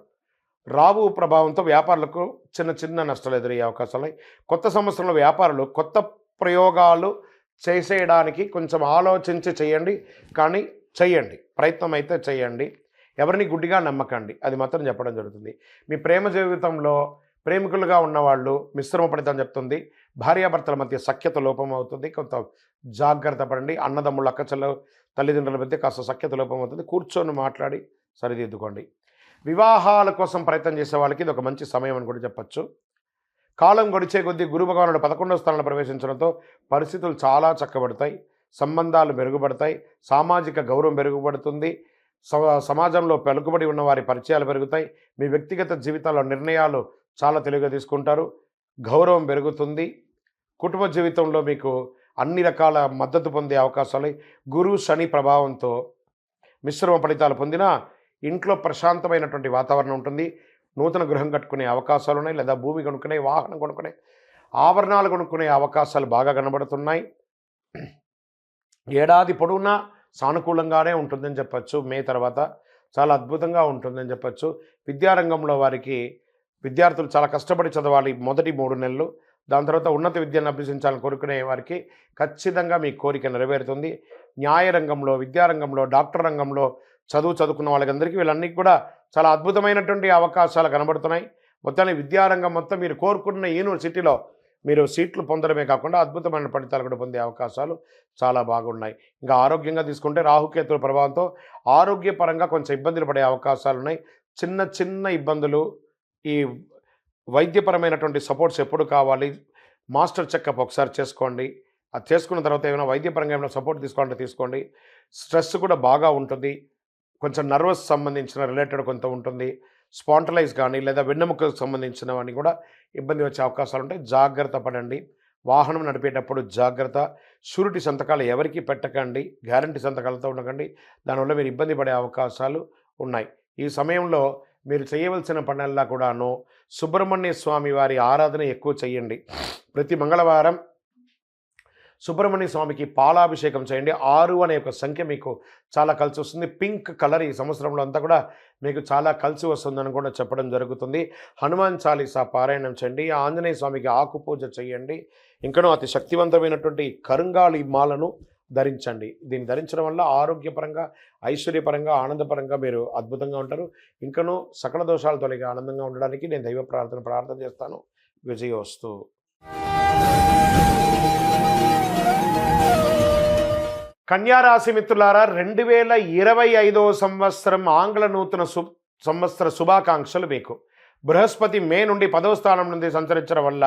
రావు ప్రభావంతో వ్యాపారులకు చిన్న చిన్న నష్టాలు ఎదురయ్యే అవకాశాలు. కొత్త సంవత్సరంలో వ్యాపారులు కొత్త ప్రయోగాలు చేసేయడానికి కొంచెం ఆలోచించి చేయండి, కానీ చెయ్యండి, ప్రయత్నం అయితే చేయండి. ఎవరిని గుడ్డిగా నమ్మకండి, అది మాత్రం చెప్పడం జరుగుతుంది. మీ ప్రేమ జీవితంలో ప్రేమికులుగా ఉన్నవాళ్ళు మిశ్రమ ఫలితం చెప్తుంది. భార్యాభర్తల మధ్య సఖ్యత లోపం అవుతుంది. కొంత జాగ్రత్త పడండి. అన్నదమ్ముళ్ళు అక్కచెల్ల తల్లిదండ్రుల మధ్య కాస్త సఖ్యత లోపం అవుతుంది. కూర్చొని మాట్లాడి సరిదిద్దుకోండి. వివాహాల కోసం ప్రయత్నం చేసే వాళ్ళకి ఇది ఒక మంచి సమయం అని కూడా చెప్పచ్చు. కాలం గడిచే కొద్దీ గురు భగవానుడు 11వ స్థానంలో ప్రవేశించడంతో పరిస్థితులు చాలా చక్కబడతాయి. సంబంధాలు మెరుగుపడతాయి. సామాజిక గౌరవం మెరుగుపడుతుంది. సమాజంలో పలుకుబడి ఉన్న వారి పరిచయాలు పెరుగుతాయి. మీ వ్యక్తిగత జీవితాల్లో నిర్ణయాలు చాలా తెలివిగా తీసుకుంటారు. గౌరవం పెరుగుతుంది. కుటుంబ జీవితంలో మీకు అన్ని రకాల మద్దతు పొందే అవకాశాలు. గురు శని ప్రభావంతో మిశ్రమ ఫలితాలు పొందినా ఇంట్లో ప్రశాంతమైనటువంటి వాతావరణం ఉంటుంది. నూతన గృహం కట్టుకునే అవకాశాలు ఉన్నాయి, లేదా భూమి కొనుక్కునే, వాహనం కొనుక్కునే, ఆభరణాలు కొనుక్కునే అవకాశాలు బాగా కనబడుతున్నాయి. ఏడాది పొడవునా సానుకూలంగానే ఉంటుందని చెప్పచ్చు. మే తర్వాత చాలా అద్భుతంగా ఉంటుందని చెప్పచ్చు. విద్యారంగంలో వారికి విద్యార్థులు చాలా కష్టపడి చదవాలి మొదటి 3 నెలలు. దాని తర్వాత ఉన్నత విద్యను అభ్యసించాలని కోరుకునే వారికి ఖచ్చితంగా మీ కోరిక నెరవేరుతుంది. న్యాయ రంగంలో, విద్యారంగంలో, డాక్టర్ రంగంలో చదువుకున్న వాళ్ళకందరికీ వీళ్ళన్నీ కూడా చాలా అద్భుతమైనటువంటి అవకాశాలు కనబడుతున్నాయి. మొత్తాన్ని విద్యారంగం మొత్తం మీరు కోరుకున్న యూనివర్సిటీలో మీరు సీట్లు పొందడమే కాకుండా అద్భుతమైన ఫలితాలు కూడా పొందే అవకాశాలు చాలా బాగున్నాయి. ఇంకా ఆరోగ్యంగా తీసుకుంటే రాహుకేతుల ప్రభావంతో ఆరోగ్యపరంగా కొంచెం ఇబ్బందులు పడే అవకాశాలు ఉన్నాయి. చిన్న చిన్న ఇబ్బందులు. ఈ వైద్యపరమైనటువంటి సపోర్ట్స్ ఎప్పుడు కావాలి, మాస్టర్ చెకప్ ఒకసారి చేసుకోండి. అది చేసుకున్న తర్వాత ఏమైనా వైద్యపరంగా ఏమైనా సపోర్ట్ తీసుకోవాలంటే తీసుకోండి. స్ట్రెస్ కూడా బాగా ఉంటుంది. కొంచెం నర్వస్ సంబంధించిన రిలేటెడ్ కొంత ఉంటుంది. స్పాంటలైజ్ కానీ లేదా వెన్నెముకకు సంబంధించినవన్నీ కూడా ఇబ్బంది వచ్చే అవకాశాలు ఉంటాయి. జాగ్రత్త పడండి. వాహనం నడిపేటప్పుడు జాగ్రత్త. షూరిటీ సంతకాలు ఎవరికి పెట్టకండి. గ్యారంటీ సంతకాలతో ఉండకండి. దానివల్ల మీరు ఇబ్బంది పడే అవకాశాలు ఉన్నాయి. ఈ సమయంలో మీరు చేయవలసిన పనుల్లో కూడాను సుబ్రహ్మణ్య స్వామి వారి ఆరాధన ఎక్కువ చేయండి. ప్రతి మంగళవారం సుబ్రహ్మణ్య స్వామికి పాలాభిషేకం చేయండి. 6 అనే ఒక సంఖ్య మీకు చాలా కలిసి వస్తుంది. పింక్ కలర్ ఈ సంవత్సరంలో అంతా కూడా మీకు చాలా కలిసి వస్తుందని కూడా చెప్పడం జరుగుతుంది. హనుమాన్ చాలీసా పారాయణం చేయండి. ఆంజనేయ స్వామికి ఆకు పూజ చేయండి. ఇంకనూ అతి శక్తివంతమైనటువంటి కరుంగాళి మాలను ధరించండి. దీన్ని ధరించడం వల్ల ఆరోగ్యపరంగా, ఐశ్వర్యపరంగా, ఆనందపరంగా మీరు అద్భుతంగా ఉంటారు. ఇంకనూ సకల దోషాలు తొలగి ఆనందంగా ఉండడానికి నేను దైవ ప్రార్థన చేస్తాను. విజయోస్తు. కన్యారాశి మిత్రులారా, 2025వ సంవత్సరం ఆంగ్ల నూతన సంవత్సర శుభాకాంక్షలు మీకు. బృహస్పతి మే నుండి 10వ స్థానం నుండి సంచరించడం వల్ల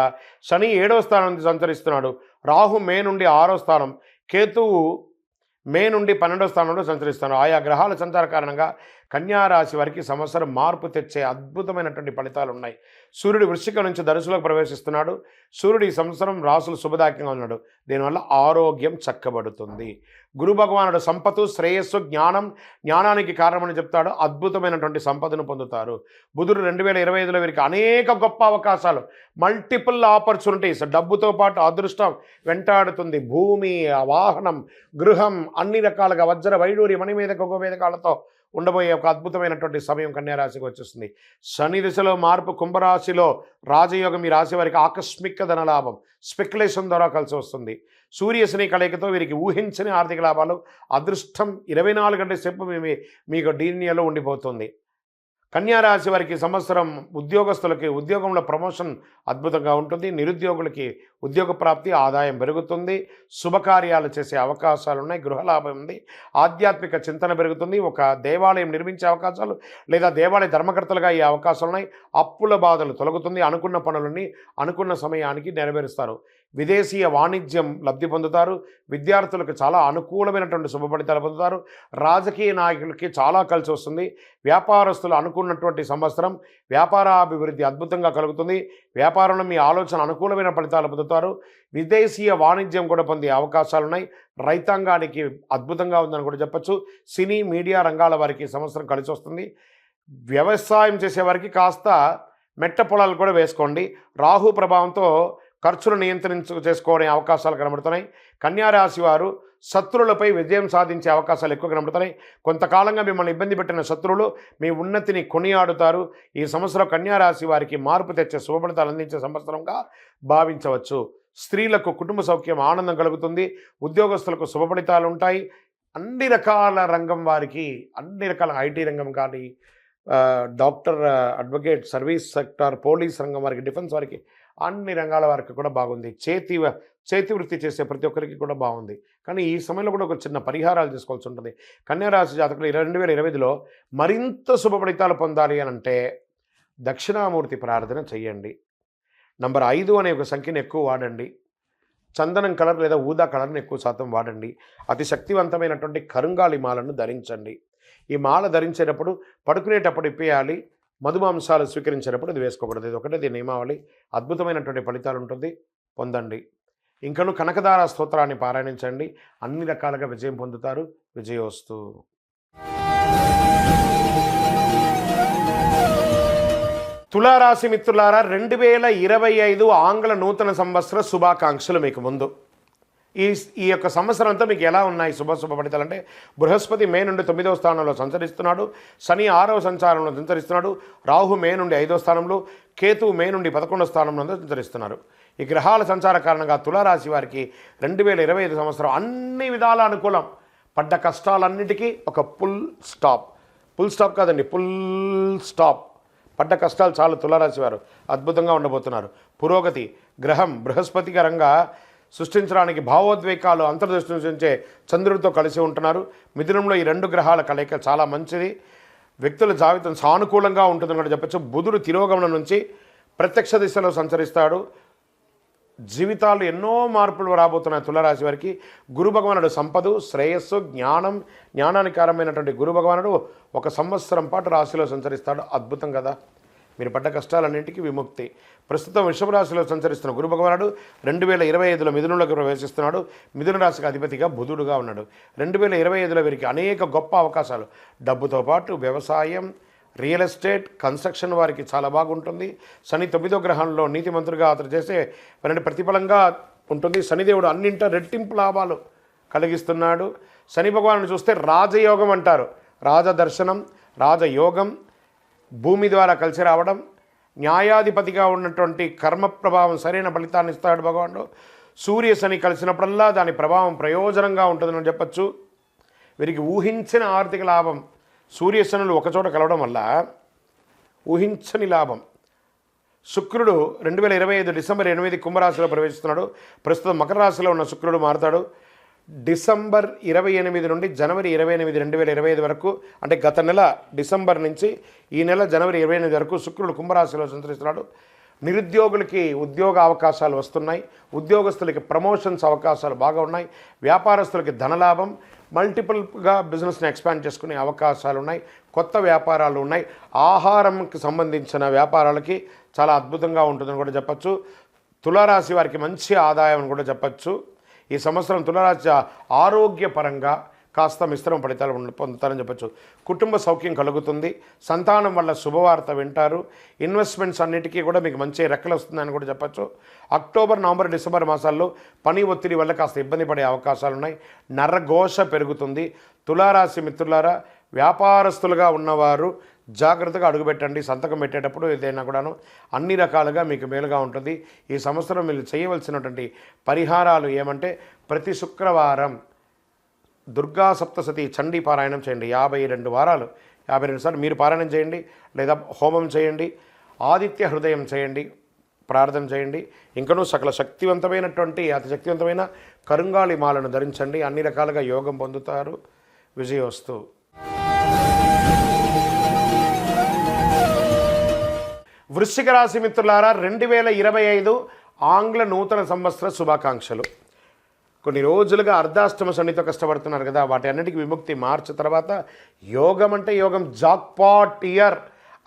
శని 7వ స్థానం నుండి సంచరిస్తున్నాడు. రాహు మే నుండి 6వ స్థానం, కేతువు మే నుండి 12వ స్థానంలో సంచరిస్తున్నాడు. ఆయా గ్రహాల సంచార కారణంగా కన్యారాశి వారికి సంవత్సరం మార్పు తెచ్చే అద్భుతమైనటువంటి ఫలితాలు ఉన్నాయి. సూర్యుడు వృశ్చికం నుంచి ధనుసులోకి ప్రవేశిస్తున్నాడు. సూర్యుడు ఈ సంవత్సరం రాసులు శుభదాయకంగా ఉన్నాడు. దీనివల్ల ఆరోగ్యం చక్కబడుతుంది. గురు భగవానుడు సంపత్తు, శ్రేయస్సు, జ్ఞానానికి కారణమని చెప్తాడు. అద్భుతమైనటువంటి సంపదను పొందుతారు. బుధుడు 2025లో వీరికి అనేక గొప్ప అవకాశాలు, మల్టిపుల్ ఆపర్చునిటీస్, డబ్బుతో పాటు అదృష్టం వెంటాడుతుంది. భూమి, వాహనం, గృహం, అన్ని రకాలుగా వజ్ర వైడూర్య మణి మీద గొప్ప వేదకాలతో ఉండబోయే ఒక అద్భుతమైనటువంటి సమయం కన్యారాశికి వచ్చేస్తుంది. శని దిశలో మార్పు, కుంభరాశిలో రాజయోగం ఈ రాశి వారికి ఆకస్మిక ధనలాభం, స్పెక్యులేషన్ ద్వారా కలిసి వస్తుంది. సూర్యశని కలయికతో వీరికి ఊహించని ఆర్థిక లాభాలు, అదృష్టం 24 గంటల సేపు మీకు డీనియాలో ఉండిపోతుంది. కన్యారాశి వారికి సంవత్సరం ఉద్యోగస్తులకి ఉద్యోగంలో ప్రమోషన్ అద్భుతంగా ఉంటుంది. నిరుద్యోగులకి ఉద్యోగ ప్రాప్తి, ఆదాయం పెరుగుతుంది. శుభకార్యాలు చేసే అవకాశాలు ఉన్నాయి. గృహలాభం ఉంది. ఆధ్యాత్మిక చింతన పెరుగుతుంది. ఒక దేవాలయం నిర్మించే అవకాశాలు లేదా దేవాలయ ధర్మకర్తలుగా అయ్యే అవకాశాలు ఉన్నాయి. అప్పుల బాధలు తొలగుతుంది. అనుకున్న పనులని అనుకున్న సమయానికి నెరవేరుస్తారు. విదేశీయ వాణిజ్యం లబ్ధి పొందుతారు. విద్యార్థులకు చాలా అనుకూలమైనటువంటి శుభ ఫలితాలు పొందుతారు. రాజకీయ నాయకులకి చాలా కలిసి వస్తుంది. వ్యాపారస్తులు అనుకున్నటువంటి సంవత్సరం వ్యాపారాభివృద్ధి అద్భుతంగా కలుగుతుంది. వ్యాపారంలో మీ ఆలోచన అనుకూలమైన ఫలితాలు పొందుతారు. విదేశీయ వాణిజ్యం కూడా పొందే అవకాశాలు ఉన్నాయి. రైతాంగానికి అద్భుతంగా ఉందని కూడా చెప్పచ్చు. సినీ మీడియా రంగాల వారికి సంవత్సరం కలిసి వస్తుంది. వ్యవసాయం చేసేవారికి కాస్త మెట్ట పొలాలు కూడా వేసుకోండి. రాహు ప్రభావంతో ఖర్చులు చేసుకోవడం అవకాశాలు కనబడుతున్నాయి. కన్యారాశి వారు శత్రువులపై విజయం సాధించే అవకాశాలు ఎక్కువ కనబడుతున్నాయి. కొంతకాలంగా మిమ్మల్ని ఇబ్బంది పెట్టిన శత్రువులు మీ ఉన్నతిని కొనియాడుతారు. ఈ సంవత్సరం కన్యారాశి వారికి మార్పు తెచ్చే శుభ ఫలితాలు అందించే సంవత్సరంగా భావించవచ్చు. స్త్రీలకు కుటుంబ సౌఖ్యం ఆనందం కలుగుతుంది. ఉద్యోగస్తులకు శుభ ఫలితాలు ఉంటాయి. అన్ని రకాల రంగం వారికి, అన్ని రకాల ఐటీ రంగం కానీ, doctor, advocate, service sector, police రంగం వారికి, డిఫెన్స్ వారికి, అన్ని రంగాల వారికి కూడా బాగుంది. చేతి వృత్తి చేసే ప్రతి ఒక్కరికి కూడా బాగుంది. కానీ ఈ సమయంలో కూడా ఒక చిన్న పరిహారాలు తీసుకోవాల్సి ఉంటుంది. కన్యారాశి జాతకులు 2025లో మరింత శుభ ఫలితాలు పొందాలి అని అంటే దక్షిణామూర్తి ప్రార్థన చెయ్యండి. నంబర్ 5 అనే ఒక సంఖ్యను ఎక్కువ వాడండి. చందనం కలర్ లేదా ఊదా కలర్ని ఎక్కువ శాతం వాడండి. అతి శక్తివంతమైనటువంటి కరుంగాలి మాలను ధరించండి. ఈ మాల ధరించేటప్పుడు పడుకునేటప్పుడు ఇప్పేయాలి. మధుమాంసాలు స్వీకరించేటప్పుడు ఇది వేసుకోకూడదు. ఇది ఒకటే దీని నియమావళి. అద్భుతమైనటువంటి ఫలితాలు ఉంటుంది, పొందండి. ఇంకను కనకదార స్తోత్రాన్ని పారాయణించండి. అన్ని రకాలుగా విజయం పొందుతారు. విజయోస్తు. తులారాశి మిత్రులారా, 2025 ఆంగ్ల నూతన సంవత్సర శుభాకాంక్షలు మీకు ముందు. ఈ యొక్క సంవత్సరం అంతా మీకు ఎలా ఉన్నాయి శుభ ఫలితాలు అంటే, బృహస్పతి మే నుండి 9వ స్థానంలో సంచరిస్తున్నాడు. శని 6వ సంచారంలో సంచరిస్తున్నాడు. రాహు మే నుండి 5వ స్థానంలో, కేతువు మే నుండి 11వ స్థానంలో సంచరిస్తున్నారు. ఈ గ్రహాల సంచార కారణంగా తులారాశి వారికి 2025 సంవత్సరం అన్ని విధాల అనుకూలం. పడ్డ కష్టాలన్నిటికీ ఒక ఫుల్ స్టాప్ కాదండి, ఫుల్ స్టాప్. పడ్డ కష్టాలు చాలు. తులారాశి వారు అద్భుతంగా ఉండబోతున్నారు. పురోగతి గ్రహం బృహస్పతి కరంగా సృష్టించడానికి భావోద్వేగాలు అంతర్దృష్టి సృష్టించే చంద్రుడితో కలిసి ఉంటున్నారు. మిథునంలో ఈ 2 గ్రహాల కలయిక చాలా మంచిది. వ్యక్తుల జాబితా సానుకూలంగా ఉంటుందని కూడా చెప్పచ్చు. బుధుడు తిరోగమనం నుంచి ప్రత్యక్ష దిశలో సంచరిస్తాడు. జీవితాలు ఎన్నో మార్పులు రాబోతున్నాయి తులారాశి వారికి. గురు భగవానుడు సంపద, శ్రేయస్సు, జ్ఞానానికి కారమైనటువంటి గురు భగవానుడు 1 సంవత్సరం పాటు రాశిలో సంచరిస్తాడు. అద్భుతం కదా. మీరు పడ్డ కష్టాలన్నింటికీ విముక్తి. ప్రస్తుతం వృషభ రాశిలో సంచరిస్తున్న గురు భగవానుడు 2025లో మిథునంలోకి ప్రవేశిస్తున్నాడు. మిథున రాశికి అధిపతిగా బుధుడుగా ఉన్నాడు. 2025లో వీరికి అనేక గొప్ప అవకాశాలు, డబ్బుతో పాటు వ్యవసాయం, రియల్ ఎస్టేట్, కన్స్ట్రక్షన్ వారికి చాలా బాగుంటుంది. శని 9వ గ్రహంలో నీతిమంతుడిగా అతను చేసే పని ప్రతిఫలంగా ఉంటుంది. శనిదేవుడు అన్నింట రెట్టింపు లాభాలు కలిగిస్తున్నాడు. శని భగవానుడు చూస్తే రాజయోగం అంటారు. రాజదర్శనం, రాజయోగం, భూమి ద్వారా కలిసి రావడం, న్యాయాధిపతిగా ఉన్నటువంటి కర్మ ప్రభావం సరైన ఫలితాన్ని ఇస్తాడు భగవానుడు. సూర్య శని కలిసినప్పుడల్లా దాని ప్రభావం ప్రయోజనంగా ఉంటుందని చెప్పచ్చు. వీరికి ఊహించిన ఆర్థిక లాభం, సూర్యశనులు ఒకచోట కలవడం వల్ల ఊహించని లాభం. శుక్రుడు 2025 డిసెంబర్ 8 కుంభరాశిలో ప్రవేశిస్తున్నాడు. ప్రస్తుతం మకర రాశిలో ఉన్న శుక్రుడు మారుతాడు. డిసెంబర్ 28 నుండి జనవరి 28, 2025 వరకు, అంటే గత నెల డిసెంబర్ నుంచి ఈ నెల జనవరి 28 వరకు శుక్రుడు కుంభరాశిలో సంచరిస్తున్నాడు. నిరుద్యోగులకి ఉద్యోగ అవకాశాలు వస్తున్నాయి. ఉద్యోగస్తులకి ప్రమోషన్స్ అవకాశాలు బాగా ఉన్నాయి. వ్యాపారస్తులకి ధనలాభం, మల్టిపుల్గా బిజినెస్ని ఎక్స్పాండ్ చేసుకునే అవకాశాలు ఉన్నాయి. కొత్త వ్యాపారాలు ఉన్నాయి. ఆహారంకి సంబంధించిన వ్యాపారాలకి చాలా అద్భుతంగా ఉంటుందని కూడా చెప్పచ్చు. తులారాశి వారికి మంచి ఆదాయం అని కూడా చెప్పచ్చు. ఈ సంవత్సరం తులారాశి ఆరోగ్యపరంగా కాస్త మిశ్రమ ఫలితాలు పొందుతారని చెప్పచ్చు. కుటుంబ సౌఖ్యం కలుగుతుంది. సంతానం వల్ల శుభవార్త వింటారు. ఇన్వెస్ట్మెంట్స్ అన్నిటికీ కూడా మీకు మంచి రెక్కలు వస్తుందని కూడా చెప్పచ్చు. అక్టోబర్, నవంబర్, డిసెంబర్ మాసాల్లో పని ఒత్తిడి వల్ల కాస్త ఇబ్బంది పడే అవకాశాలు ఉన్నాయి. నరఘోష పెరుగుతుంది. తులారాశి మిత్రులారా, వ్యాపారస్తులుగా ఉన్నవారు జాగ్రత్తగా అడుగుపెట్టండి. సంతకం పెట్టేటప్పుడు ఏదైనా కూడాను అన్ని రకాలుగా మీకు మేలుగా ఉంటుంది. ఈ సంవత్సరం మీరు చేయవలసినటువంటి పరిహారాలు ఏమంటే, ప్రతి శుక్రవారం దుర్గా సప్తశతి చండీ పారాయణం చేయండి. 52 వారాలు 52 సార్లు మీరు పారాయణం చేయండి, లేదా హోమం చేయండి, ఆదిత్య హృదయం చేయండి, ప్రార్థన చేయండి. ఇంకనూ సకల శక్తివంతమైనటువంటి అతి శక్తివంతమైన కరుంగాళి మాలను ధరించండి. అన్ని రకాలుగా యోగం పొందుతారు. విజయోస్తు. వృశ్చిక రాశి మిత్రులారా, 2025 ఆంగ్ల నూతన సంవత్సర శుభాకాంక్షలు. కొన్ని రోజులుగా అర్ధాష్టమ శనితో కష్టపడుతున్నారు కదా, వాటి అన్నిటికీ విముక్తి. మార్చి తర్వాత యోగం అంటే యోగం, జాక్పాట్ ఇయర్.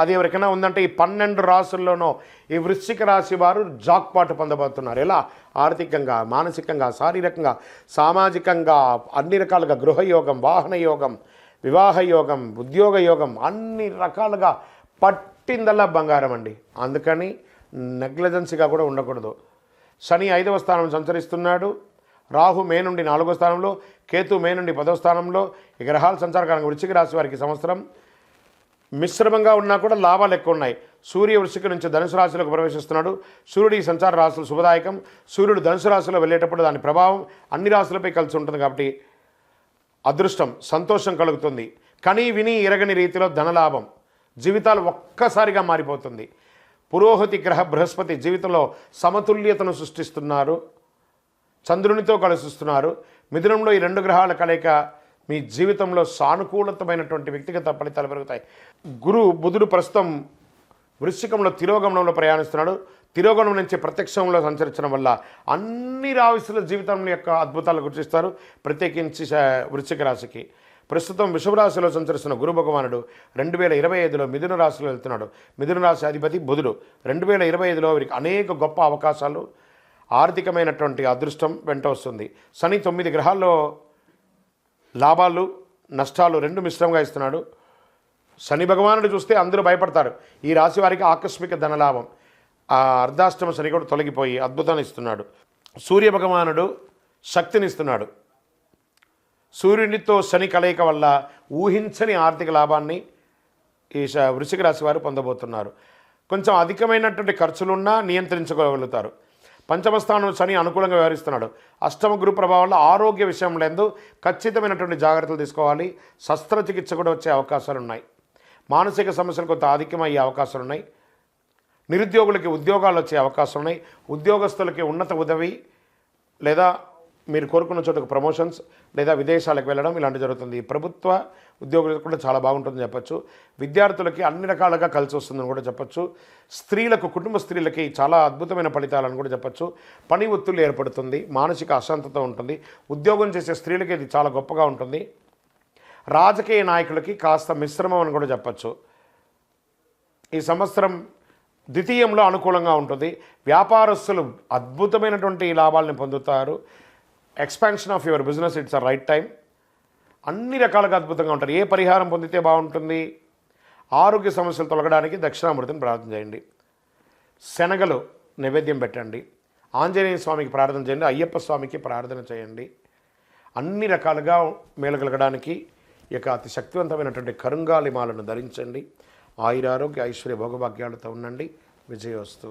అది ఎవరికైనా ఉందంటే ఈ 12 రాసుల్లోనూ ఈ వృశ్చిక రాశి వారు జాక్పాట్ పొందబోతున్నారు. ఎలా? ఆర్థికంగా, మానసికంగా, శారీరకంగా, సామాజికంగా, అన్ని రకాలుగా. గృహయోగం, వాహన యోగం, వివాహ యోగం, ఉద్యోగ యోగం, అన్ని రకాలుగా పట్టిందల్లా బంగారం అండి. అందుకని నెగ్లిజెన్సీగా కూడా ఉండకూడదు. శని 5వ స్థానం సంచరిస్తున్నాడు. రాహు మే నుండి 4వ స్థానంలో, కేతు మే నుండి 10వ స్థానంలో. ఈ గ్రహాల సంచారకాలంగా వృశ్చిక రాశి వారికి సంవత్సరం మిశ్రమంగా ఉన్నా కూడా లాభాలు ఎక్కువ ఉన్నాయి. సూర్య వృశ్చిక నుంచి ధనుసు రాశిలోకి ప్రవేశిస్తున్నాడు. సూర్యుడి ఈ సంచార రాశులు శుభదాయకం. సూర్యుడు ధనుసు రాశిలో వెళ్ళేటప్పుడు దాని ప్రభావం అన్ని రాశులపై కలిసి ఉంటుంది కాబట్టి అదృష్టం, సంతోషం కలుగుతుంది. కని విని ఎరగని రీతిలో ధనలాభం, జీవితాలు ఒక్కసారిగా మారిపోతుంది. పురోహితి గ్రహ బృహస్పతి జీవితంలో సమతుల్యతను సృష్టిస్తున్నారు. చంద్రునితో కలుస్తున్నారు. మిథునంలో ఈ 2 గ్రహాల కలయిక మీ జీవితంలో సానుకూలతమైనటువంటి వ్యక్తిగత ఫలితాలు పెరుగుతాయి. బుధుడు ప్రస్తుతం వృశ్చికంలో తిరోగమనంలో ప్రయాణిస్తున్నాడు. తిరోగమనం నుంచి ప్రత్యక్షంలో సంచరించడం వల్ల అన్ని రాశుల జీవితం యొక్క అద్భుతాలు గుర్తిస్తారు. ప్రత్యేకించి వృశ్చిక రాశికి ప్రస్తుతం వృషభ రాశిలో సంచరిస్తున్న గురు భగవానుడు 2025లో మిథున రాశిలో వెళ్తున్నాడు. మిథున రాశి అధిపతి బుధుడు. 2025లో వీరికి అనేక గొప్ప అవకాశాలు, ఆర్థికమైనటువంటి అదృష్టం వెంట వస్తుంది. శని 9 గ్రహాల్లో లాభాలు, నష్టాలు 2 మిశ్రమంగా ఇస్తున్నాడు. శని భగవానుడు చూస్తే అందరూ భయపడతారు. ఈ రాశి వారికి ఆకస్మిక ధనలాభం. ఆ అర్ధాష్టమ శని కూడా తొలగిపోయి అద్భుతాన్ని ఇస్తున్నాడు. సూర్య భగవానుడు శక్తినిస్తున్నాడు. సూర్యునితో శని కలయిక వల్ల ఊహించని ఆర్థిక లాభాన్ని ఈ వృశ్చిక రాశి వారు పొందబోతున్నారు. కొంచెం అధికమైనటువంటి ఖర్చులున్నా నియంత్రించుకోగలుగుతారు. పంచమ స్థానం శని అనుకూలంగా వ్యవహరిస్తున్నాడు. అష్టమ గురు ప్రభావం వల్ల ఆరోగ్య విషయంలో ఖచ్చితమైనటువంటి జాగ్రత్తలు తీసుకోవాలి. శస్త్రచికిత్స కూడా వచ్చే అవకాశాలు ఉన్నాయి. మానసిక సమస్యలు కొంత ఆధిక్యం అయ్యే అవకాశాలు ఉన్నాయి. నిరుద్యోగులకి ఉద్యోగాలు వచ్చే అవకాశాలు ఉన్నాయి. ఉద్యోగస్తులకి ఉన్నత ఉదవి లేదా మీరు కోరుకున్న చోటుకు ప్రమోషన్స్ లేదా విదేశాలకు వెళ్ళడం ఇలాంటి జరుగుతుంది. ప్రభుత్వ ఉద్యోగులకు కూడా చాలా బాగుంటుందని చెప్పచ్చు. విద్యార్థులకి అన్ని రకాలుగా కలిసి వస్తుందని కూడా చెప్పచ్చు. స్త్రీలకు, కుటుంబ స్త్రీలకి చాలా అద్భుతమైన ఫలితాలను కూడా చెప్పచ్చు. పని ఒత్తిళ్ళు ఏర్పడుతుంది. మానసిక అశాంతత ఉంటుంది. ఉద్యోగం చేసే స్త్రీలకి ఇది చాలా గొప్పగా ఉంటుంది. రాజకీయ నాయకులకి కాస్త మిశ్రమం అని కూడా చెప్పచ్చు. ఈ సంవత్సరం ద్వితీయంలో అనుకూలంగా ఉంటుంది. వ్యాపారస్తులు అద్భుతమైనటువంటి లాభాలను పొందుతారు. Expansion of your business, it's a right time. అన్ని రకాలుగా అద్భుతంగా ఉంటారు. ఏ పరిహారం పొందితే బాగుంటుంది? ఆరోగ్య సమస్యలు తొలగడానికి దక్షిణామూర్తిని ప్రార్థన చేయండి. శనగలు నైవేద్యం పెట్టండి. ఆంజనేయ స్వామికి ప్రార్థన చేయండి. అయ్యప్ప స్వామికి ప్రార్థన చేయండి. అన్ని రకాలుగా మేలు కలగడానికి ఈ యొక్క అతి శక్తివంతమైనటువంటి కరుంగాలిమాలను ధరించండి. ఆయురారోగ్య ఐశ్వర్య భోగభాగ్యాలతో ఉండండి. విజయోస్తు.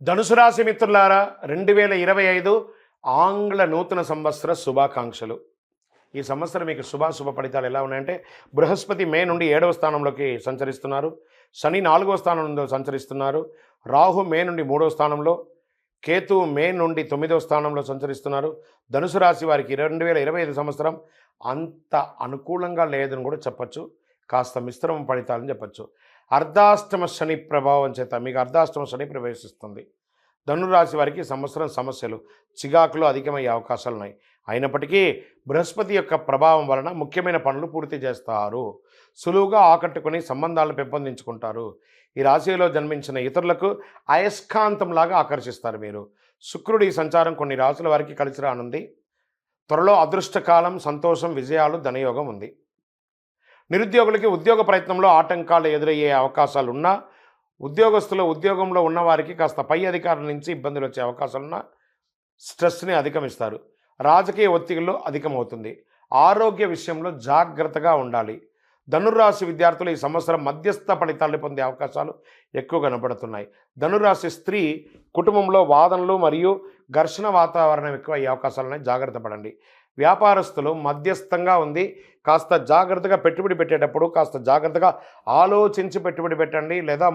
ధనుసు రాశి మిత్రులారా, 2025 ఆంగ్ల నూతన సంవత్సర శుభాకాంక్షలు. ఈ సంవత్సరం మీకు శుభ ఫలితాలు ఎలా ఉన్నాయంటే, బృహస్పతి మే నుండి 7వ స్థానంలోకి సంచరిస్తున్నారు. శని 4వ స్థానంలో సంచరిస్తున్నారు. రాహు మే నుండి 3వ స్థానంలో, కేతు మే నుండి 9వ స్థానంలో సంచరిస్తున్నారు. ధనుసు రాశి వారికి 2025 సంవత్సరం అంత అనుకూలంగా లేదని కూడా చెప్పచ్చు. కాస్త మిశ్రమ ఫలితాలని చెప్పచ్చు. అర్ధాష్టమ శని ప్రభావం చేత మీకు అర్ధాష్టమ శని ప్రవేశిస్తుంది. ధనురాశి వారికి సంవత్సరం సమస్యలు, చికాకులు అధికమయ్యే అవకాశాలు ఉన్నాయి. అయినప్పటికీ బృహస్పతి యొక్క ప్రభావం వలన ముఖ్యమైన పనులు పూర్తి చేస్తారు. సులువుగా ఆకట్టుకుని సంబంధాలను పెంపొందించుకుంటారు. ఈ రాశిలో జన్మించిన ఇతరులకు అయస్కాంతంలాగా ఆకర్షిస్తారు మీరు. శుక్రుడి సంచారం కొన్ని రాశుల వారికి కలిసి రానుంది. త్వరలో అదృష్టకాలం, సంతోషం, విజయాలు, ధనయోగం ఉంది. నిరుద్యోగులకి ఉద్యోగ ప్రయత్నంలో ఆటంకాలు ఎదురయ్యే అవకాశాలు ఉన్నా, ఉద్యోగంలో ఉన్నవారికి కాస్త పై అధికారుల నుంచి ఇబ్బందులు వచ్చే అవకాశాలున్నా స్ట్రెస్ని అధిగమిస్తారు. రాజకీయ ఒత్తిడిలో అధికమవుతుంది. ఆరోగ్య విషయంలో జాగ్రత్తగా ఉండాలి. ధనుర్రాశి విద్యార్థులు ఈ సంవత్సరం మధ్యస్థ ఫలితాలు పొందే అవకాశాలు ఎక్కువ కనబడుతున్నాయి. ధనుర్రాశి స్త్రీ కుటుంబంలో వాదనలు మరియు ఘర్షణ వాతావరణం ఎక్కువ అయ్యే అవకాశాలు ఉన్నాయి. జాగ్రత్త పడండి. వ్యాపారస్తులు మధ్యస్థంగా ఉంది. కాస్త జాగ్రత్తగా పెట్టుబడి పెట్టేటప్పుడు కాస్త జాగ్రత్తగా ఆలోచించి పెట్టుబడి పెట్టండి, లేదా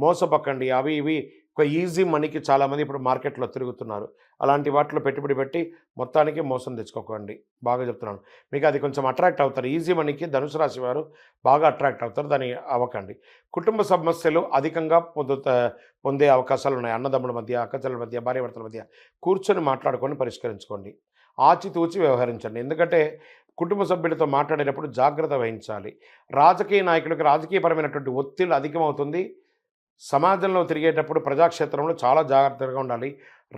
మోసపక్కండి. అవి ఇవి ఒక ఈజీ మనీకి చాలామంది ఇప్పుడు మార్కెట్లో తిరుగుతున్నారు. అలాంటి వాటిలో పెట్టుబడి పెట్టి మొత్తానికి మోసం తెచ్చుకోకండి. బాగా చెప్తున్నాను. మీకు అది కొంచెం అట్రాక్ట్ అవుతారు. ఈజీ మనీకి ధనుసు రాశి వారు బాగా అట్రాక్ట్ అవుతారు. దాన్ని అవ్వకండి. కుటుంబ సమస్యలు అధికంగా పొందే అవకాశాలున్నాయి. అన్నదమ్ముల మధ్య, అక్కచెల్లెల మధ్య, భార్యాభర్తల మధ్య కూర్చొని మాట్లాడుకొని పరిష్కరించుకోండి. ఆచితూచి వ్యవహరించండి. ఎందుకంటే కుటుంబ సభ్యులతో మాట్లాడేటప్పుడు జాగ్రత్త వహించాలి. రాజకీయ నాయకులకు రాజకీయపరమైనటువంటి ఒత్తిడి అధికమవుతుంది. సమాజంలో తిరిగేటప్పుడు ప్రజాక్షేత్రంలో చాలా జాగ్రత్తగా ఉండాలి.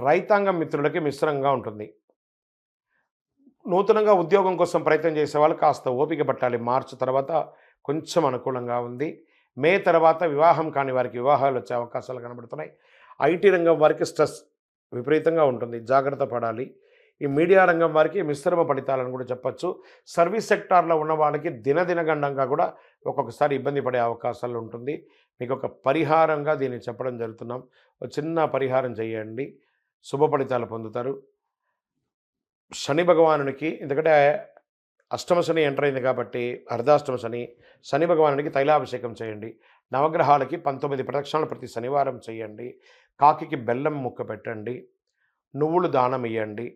రైతాంగం మిత్రులకి మిశ్రంగా ఉంటుంది. నూతనంగా ఉద్యోగం కోసం ప్రయత్నం చేసేవాళ్ళు కాస్త ఓపిక పట్టాలి. మార్చి తర్వాత కొంచెం అనుకూలంగా ఉంది. మే తర్వాత వివాహం కాని వారికి వివాహాలు వచ్చే అవకాశాలు కనబడుతున్నాయి. ఐటీ రంగం వారికి స్ట్రెస్ విపరీతంగా ఉంటుంది. జాగ్రత్త పడాలి. ఈ మీడియా రంగం వారికి మిశ్రమ ఫలితాలను కూడా చెప్పచ్చు. సర్వీస్ సెక్టార్లో ఉన్న వాళ్ళకి దినదినగండంగా కూడా ఒక్కొక్కసారి ఇబ్బంది పడే అవకాశాలు ఉంటుంది. మీకు ఒక పరిహారంగా దీన్ని చెప్పడం జరుగుతున్నాం. ఒక చిన్న పరిహారం చేయండి, శుభ ఫలితాలు పొందుతారు. శని భగవానునికి, ఎందుకంటే అష్టమ శని ఎంటర్ అయింది కాబట్టి అర్ధాష్టమ శని, శని భగవానునికి తైలాభిషేకం చేయండి. నవగ్రహాలకి 19 ప్రదక్షిణాలు ప్రతి శనివారం చేయండి. కాకికి బెల్లం ముక్క పెట్టండి. నువ్వులు దానం ఇవ్వండి.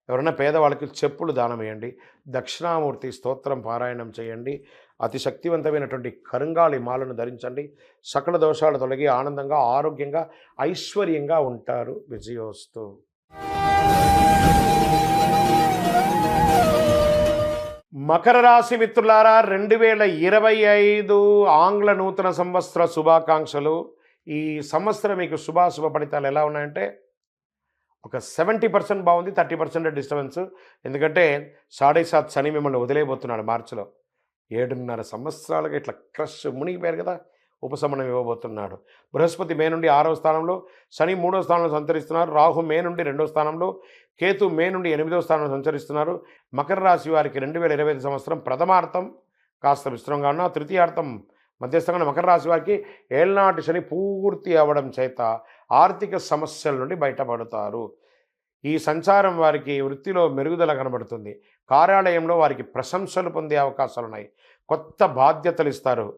ఎవరైనా పేదవాళ్ళకి చెప్పులు దానం వేయండి. దక్షిణామూర్తి స్తోత్రం పారాయణం చేయండి. అతి శక్తివంతమైనటువంటి కరుంగాళి మాలను ధరించండి. సకల దోషాలు తొలగి ఆనందంగా, ఆరోగ్యంగా, ఐశ్వర్యంగా ఉంటారు. విజయోస్తు. మకర రాశి మిత్రులారా, 2025 ఆంగ్ల నూతన సంవత్సర శుభాకాంక్షలు. ఈ సంవత్సరం మీకు శుభాశుభ ఫలితాలు ఎలా ఉన్నాయంటే ఒక 70% బాగుంది, 30% డిస్టర్బెన్స్. ఎందుకంటే 7.5 శని మిమ్మల్ని వదిలేయబోతున్నాడు మార్చిలో. 7.5 సంవత్సరాలుగా ఇట్లా క్రష్ మునిగిపోయారు కదా, ఉపశమనం ఇవ్వబోతున్నాడు. బృహస్పతి మే నుండి 6వ స్థానంలో, శని 3వ స్థానంలో సంచరిస్తున్నారు. రాహు మే నుండి 2వ స్థానంలో, కేతు మే నుండి 8వ స్థానంలో సంచరిస్తున్నారు. మకర రాశి వారికి 2025 సంవత్సరం ప్రథమార్థం కాస్త విస్తృతంగా ఉన్న, తృతీయార్థం మధ్యస్థంగా మకర రాశి వారికి ఏళ్నాటి శని పూర్తి అవ్వడం చేత ఆర్థిక సమస్యల నుండి బయటపడతారు. ఈ సంచారం వారికి వృత్తిలో మెరుగుదల కనబడుతుంది. కార్యాలయంలో వారికి ప్రశంసలు పొందే అవకాశాలు ఉన్నాయి. కొత్త బాధ్యతలు ఇస్తారు,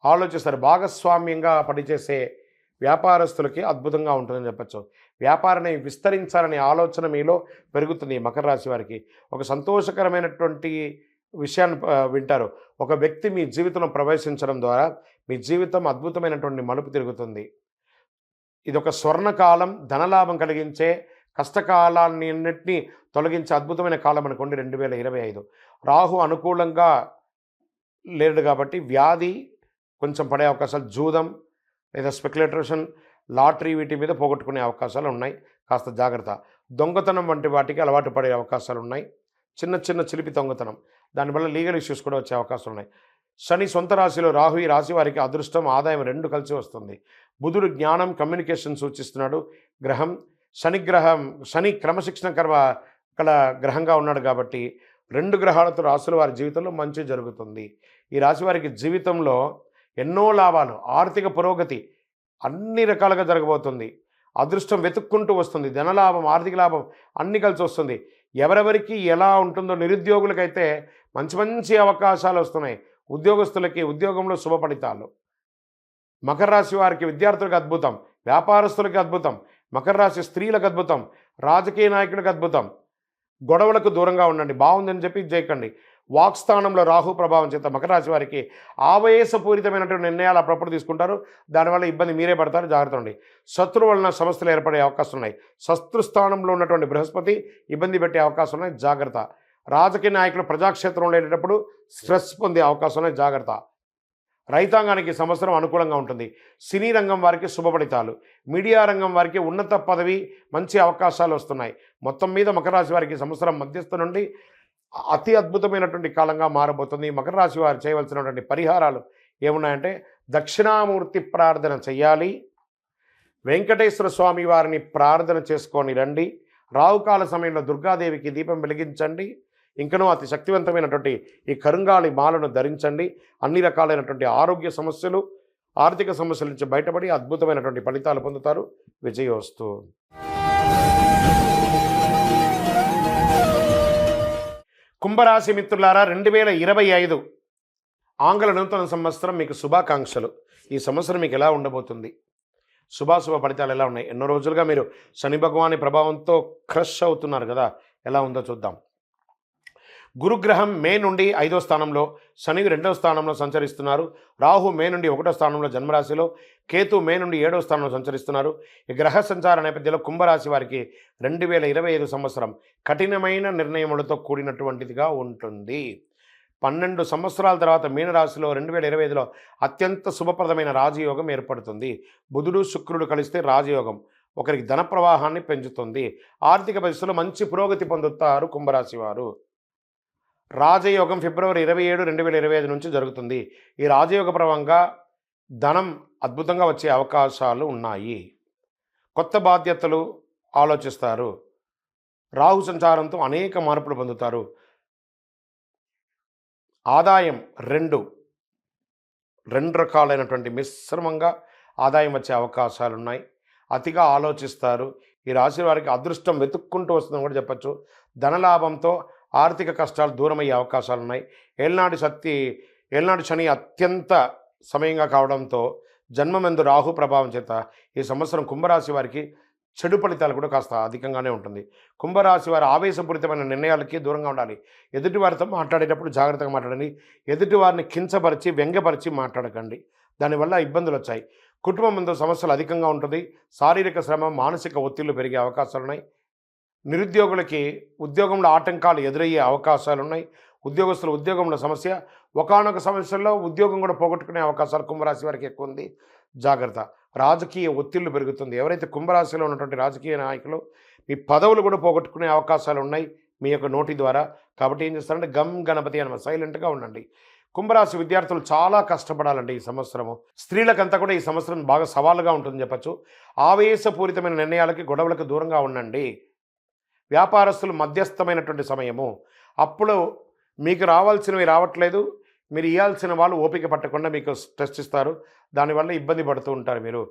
ఆలోచిస్తారు. భాగస్వామ్యంగా పనిచేసే వ్యాపారస్తులకి అద్భుతంగా ఉంటుందని చెప్పచ్చు. వ్యాపారాన్ని విస్తరించాలనే ఆలోచన మీలో పెరుగుతుంది. మకర రాశి వారికి ఒక సంతోషకరమైనటువంటి విషయాన్ని వింటారు. ఒక వ్యక్తి మీ జీవితంలో ప్రవేశించడం ద్వారా మీ జీవితం అద్భుతమైనటువంటి మలుపు తిరుగుతుంది. ఇది ఒక స్వర్ణకాలం, ధనలాభం కలిగించే, కష్టకాలాన్నిన్నింటినీ తొలగించే అద్భుతమైన కాలం అనుకోండి 2025. రాహు అనుకూలంగా లేడు కాబట్టి వ్యాధి కొంచెం పడే అవకాశాలు, జూదం లేదా స్పెక్యులేటేషన్, లాటరీ వీటి మీద పోగొట్టుకునే అవకాశాలు ఉన్నాయి. కాస్త జాగ్రత్త. దొంగతనం వంటి వాటికి అలవాటు పడే అవకాశాలు ఉన్నాయి. చిన్న చిన్న చిలిపి దొంగతనం, దానివల్ల లీగల్ ఇష్యూస్ కూడా వచ్చే అవకాశాలు ఉన్నాయి. శని సొంత రాశిలో రాహు, ఈ రాశి వారికి అదృష్టం, ఆదాయం 2 కలిసి వస్తుంది. బుధుడు జ్ఞానం, కమ్యూనికేషన్ సూచిస్తున్నాడు గ్రహం. శని క్రమశిక్షణ కల గ్రహంగా ఉన్నాడు కాబట్టి 2 గ్రహాలతో రాశుల వారి జీవితంలో మంచి జరుగుతుంది. ఈ రాశి వారికి జీవితంలో ఎన్నో లాభాలు, ఆర్థిక పురోగతి అన్ని రకాలుగా జరగబోతుంది. అదృష్టం వెతుక్కుంటూ వస్తుంది. ధనలాభం, ఆర్థిక లాభం అన్ని కలిసి వస్తుంది. ఎవరెవరికి ఎలా ఉంటుందో, నిరుద్యోగులకైతే మంచి మంచి అవకాశాలు వస్తున్నాయి. ఉద్యోగస్తులకి ఉద్యోగంలో శుభ ఫలితాలు. మకర రాశి వారికి విద్యార్థులకు అద్భుతం, వ్యాపారస్తులకి అద్భుతం, మకర రాశి స్త్రీలకు అద్భుతం, రాజకీయ నాయకులకు అద్భుతం. గొడవలకు దూరంగా ఉండండి, బాగుందని చెప్పి చేయకండి. వాక్స్థానంలో రాహు ప్రభావం చేత మకర రాశి వారికి ఆవేశపూరితమైనటువంటి నిర్ణయాలు అప్పుడప్పుడు తీసుకుంటారు. దానివల్ల ఇబ్బంది మీరే పడతారు. జాగ్రత్త అండి. శత్రు వలన సమస్యలు ఏర్పడే అవకాశం ఉన్నాయి. శత్రుస్థానంలో ఉన్నటువంటి బృహస్పతి ఇబ్బంది పెట్టే అవకాశం ఉన్నాయి. జాగ్రత్త. రాజకీయ నాయకులు ప్రజాక్షేత్రంలో వెళ్ళేటప్పుడు స్ట్రెస్ పొందే అవకాశం ఉన్నాయి. జాగ్రత్త. రైతాంగానికి సంవత్సరం అనుకూలంగా ఉంటుంది. సినీ రంగం వారికి శుభ ఫలితాలు, మీడియా రంగం వారికి ఉన్నత పదవి, మంచి అవకాశాలు వస్తున్నాయి. మొత్తం మీద మకర రాశి వారికి సంవత్సరం మధ్యస్థ నుండి అతి అద్భుతమైనటువంటి కాలంగా మారబోతుంది. మకర రాశి వారు చేయవలసినటువంటి పరిహారాలు ఏమున్నాయంటే, దక్షిణామూర్తి ప్రార్థన చెయ్యాలి. వెంకటేశ్వర స్వామి వారిని ప్రార్థన చేసుకొని రండి. రావుకాల సమయంలో దుర్గాదేవికి దీపం వెలిగించండి. ఇంకనూ అతి శక్తివంతమైనటువంటి ఈ కరుంగాళి మాలను ధరించండి. అన్ని రకాలైనటువంటి ఆరోగ్య సమస్యలు, ఆర్థిక సమస్యల నుంచి బయటపడి అద్భుతమైనటువంటి ఫలితాలు పొందుతారు. విజయోస్తు. కుంభరాశి మిత్రులారా, 2025 ఆంగ్ల నూతన సంవత్సరం మీకు శుభాకాంక్షలు. ఈ సంవత్సరం మీకు ఎలా ఉండబోతుంది? శుభాశుభ ఫలితాలు ఎలా ఉన్నాయి? ఎన్నో రోజులుగా మీరు శని భగవాని ప్రభావంతో క్రష్ అవుతున్నారు కదా, ఎలా ఉందో చూద్దాం. గురుగ్రహం మే నుండి 5వ స్థానంలో, శని 2వ స్థానంలో సంచరిస్తున్నారు. రాహు మే నుండి 1వ స్థానంలో జన్మరాశిలో, కేతు మే నుండి 7వ స్థానంలో సంచరిస్తున్నారు. ఈ గ్రహ సంచార నేపథ్యంలో కుంభరాశి వారికి 2025 సంవత్సరం కఠినమైన నిర్ణయములతో కూడినటువంటిదిగా ఉంటుంది. 12 సంవత్సరాల తర్వాత మీనరాశిలో 2025లో అత్యంత శుభప్రదమైన రాజయోగం ఏర్పడుతుంది. బుధుడు శుక్రుడు కలిస్తే రాజయోగం ఒకరికి ధన ప్రవాహాన్ని పెంచుతుంది. ఆర్థిక పరిస్థితుల్లో మంచి పురోగతి పొందుతారు కుంభరాశి వారు. రాజయోగం ఫిబ్రవరి 27, 2025 నుంచి జరుగుతుంది. ఈ రాజయోగ ప్రభావంగా ధనం అద్భుతంగా వచ్చే అవకాశాలు ఉన్నాయి. కొత్త బాధ్యతలు ఆలోచిస్తారు. రాహు సంచారంతో అనేక మార్పులు పొందుతారు. ఆదాయం రెండు రకాలైనటువంటి మిశ్రమంగా ఆదాయం వచ్చే అవకాశాలు ఉన్నాయి. అతిగా ఆలోచిస్తారు. ఈ రాశి వారికి అదృష్టం వెతుక్కుంటూ వస్తుందని కూడా చెప్పచ్చు. ధనలాభంతో ఆర్థిక కష్టాలు దూరమయ్యే అవకాశాలు ఉన్నాయి. ఏళ్ళనాడు శని అత్యంత సమయంగా కావడంతో జన్మమందు రాహు ప్రభావం చేత ఈ సంవత్సరం కుంభరాశి వారికి చెడు ఫలితాలు కూడా కాస్త అధికంగానే ఉంటుంది. కుంభరాశి వారి ఆవేశపూరితమైన నిర్ణయాలకి దూరంగా ఉండాలి. ఎదుటివారితో మాట్లాడేటప్పుడు జాగ్రత్తగా మాట్లాడండి. ఎదుటివారిని కించపరిచి వ్యంగ్యపరిచి మాట్లాడకండి. దానివల్ల ఇబ్బందులు వచ్చాయి. కుటుంబం ముందు సమస్యలు అధికంగా ఉంటుంది. శారీరక శ్రమ, మానసిక ఒత్తిళ్లు పెరిగే అవకాశాలు ఉన్నాయి. నిరుద్యోగులకి ఉద్యోగంలో ఆటంకాలు ఎదురయ్యే అవకాశాలు ఉన్నాయి. ఉద్యోగస్తులు ఉద్యోగంలో సమస్య, ఒకానొక సమస్యల్లో ఉద్యోగం కూడా పోగొట్టుకునే అవకాశాలు కుంభరాశి వారికి ఎక్కువ ఉంది. జాగ్రత్త. రాజకీయ ఒత్తిళ్లు పెరుగుతుంది. ఎవరైతే కుంభరాశిలో ఉన్నటువంటి రాజకీయ నాయకులు మీ పదవులు కూడా పోగొట్టుకునే అవకాశాలు ఉన్నాయి మీ యొక్క నోటి ద్వారా. కాబట్టి ఏం చేస్తారంటే గమ్ గణపతి అనమాట, సైలెంట్గా ఉండండి. కుంభరాశి విద్యార్థులు చాలా కష్టపడాలండి ఈ సంవత్సరము. స్త్రీలకంతా కూడా ఈ సంవత్సరం బాగా సవాలుగా ఉంటుందని చెప్పచ్చు. ఆవేశపూరితమైన నిర్ణయాలకి, గొడవలకు దూరంగా ఉండండి. వ్యాపారస్తులు మధ్యస్థమైనటువంటి సమయము. అప్పుడు మీకు రావాల్సినవి రావట్లేదు, మీరు ఇవ్వాల్సిన వాళ్ళు ఓపిక పట్టకుండా మీకు స్ట్రెస్ ఇస్తారు. దానివల్ల ఇబ్బంది పడుతూ ఉంటారు మీరు.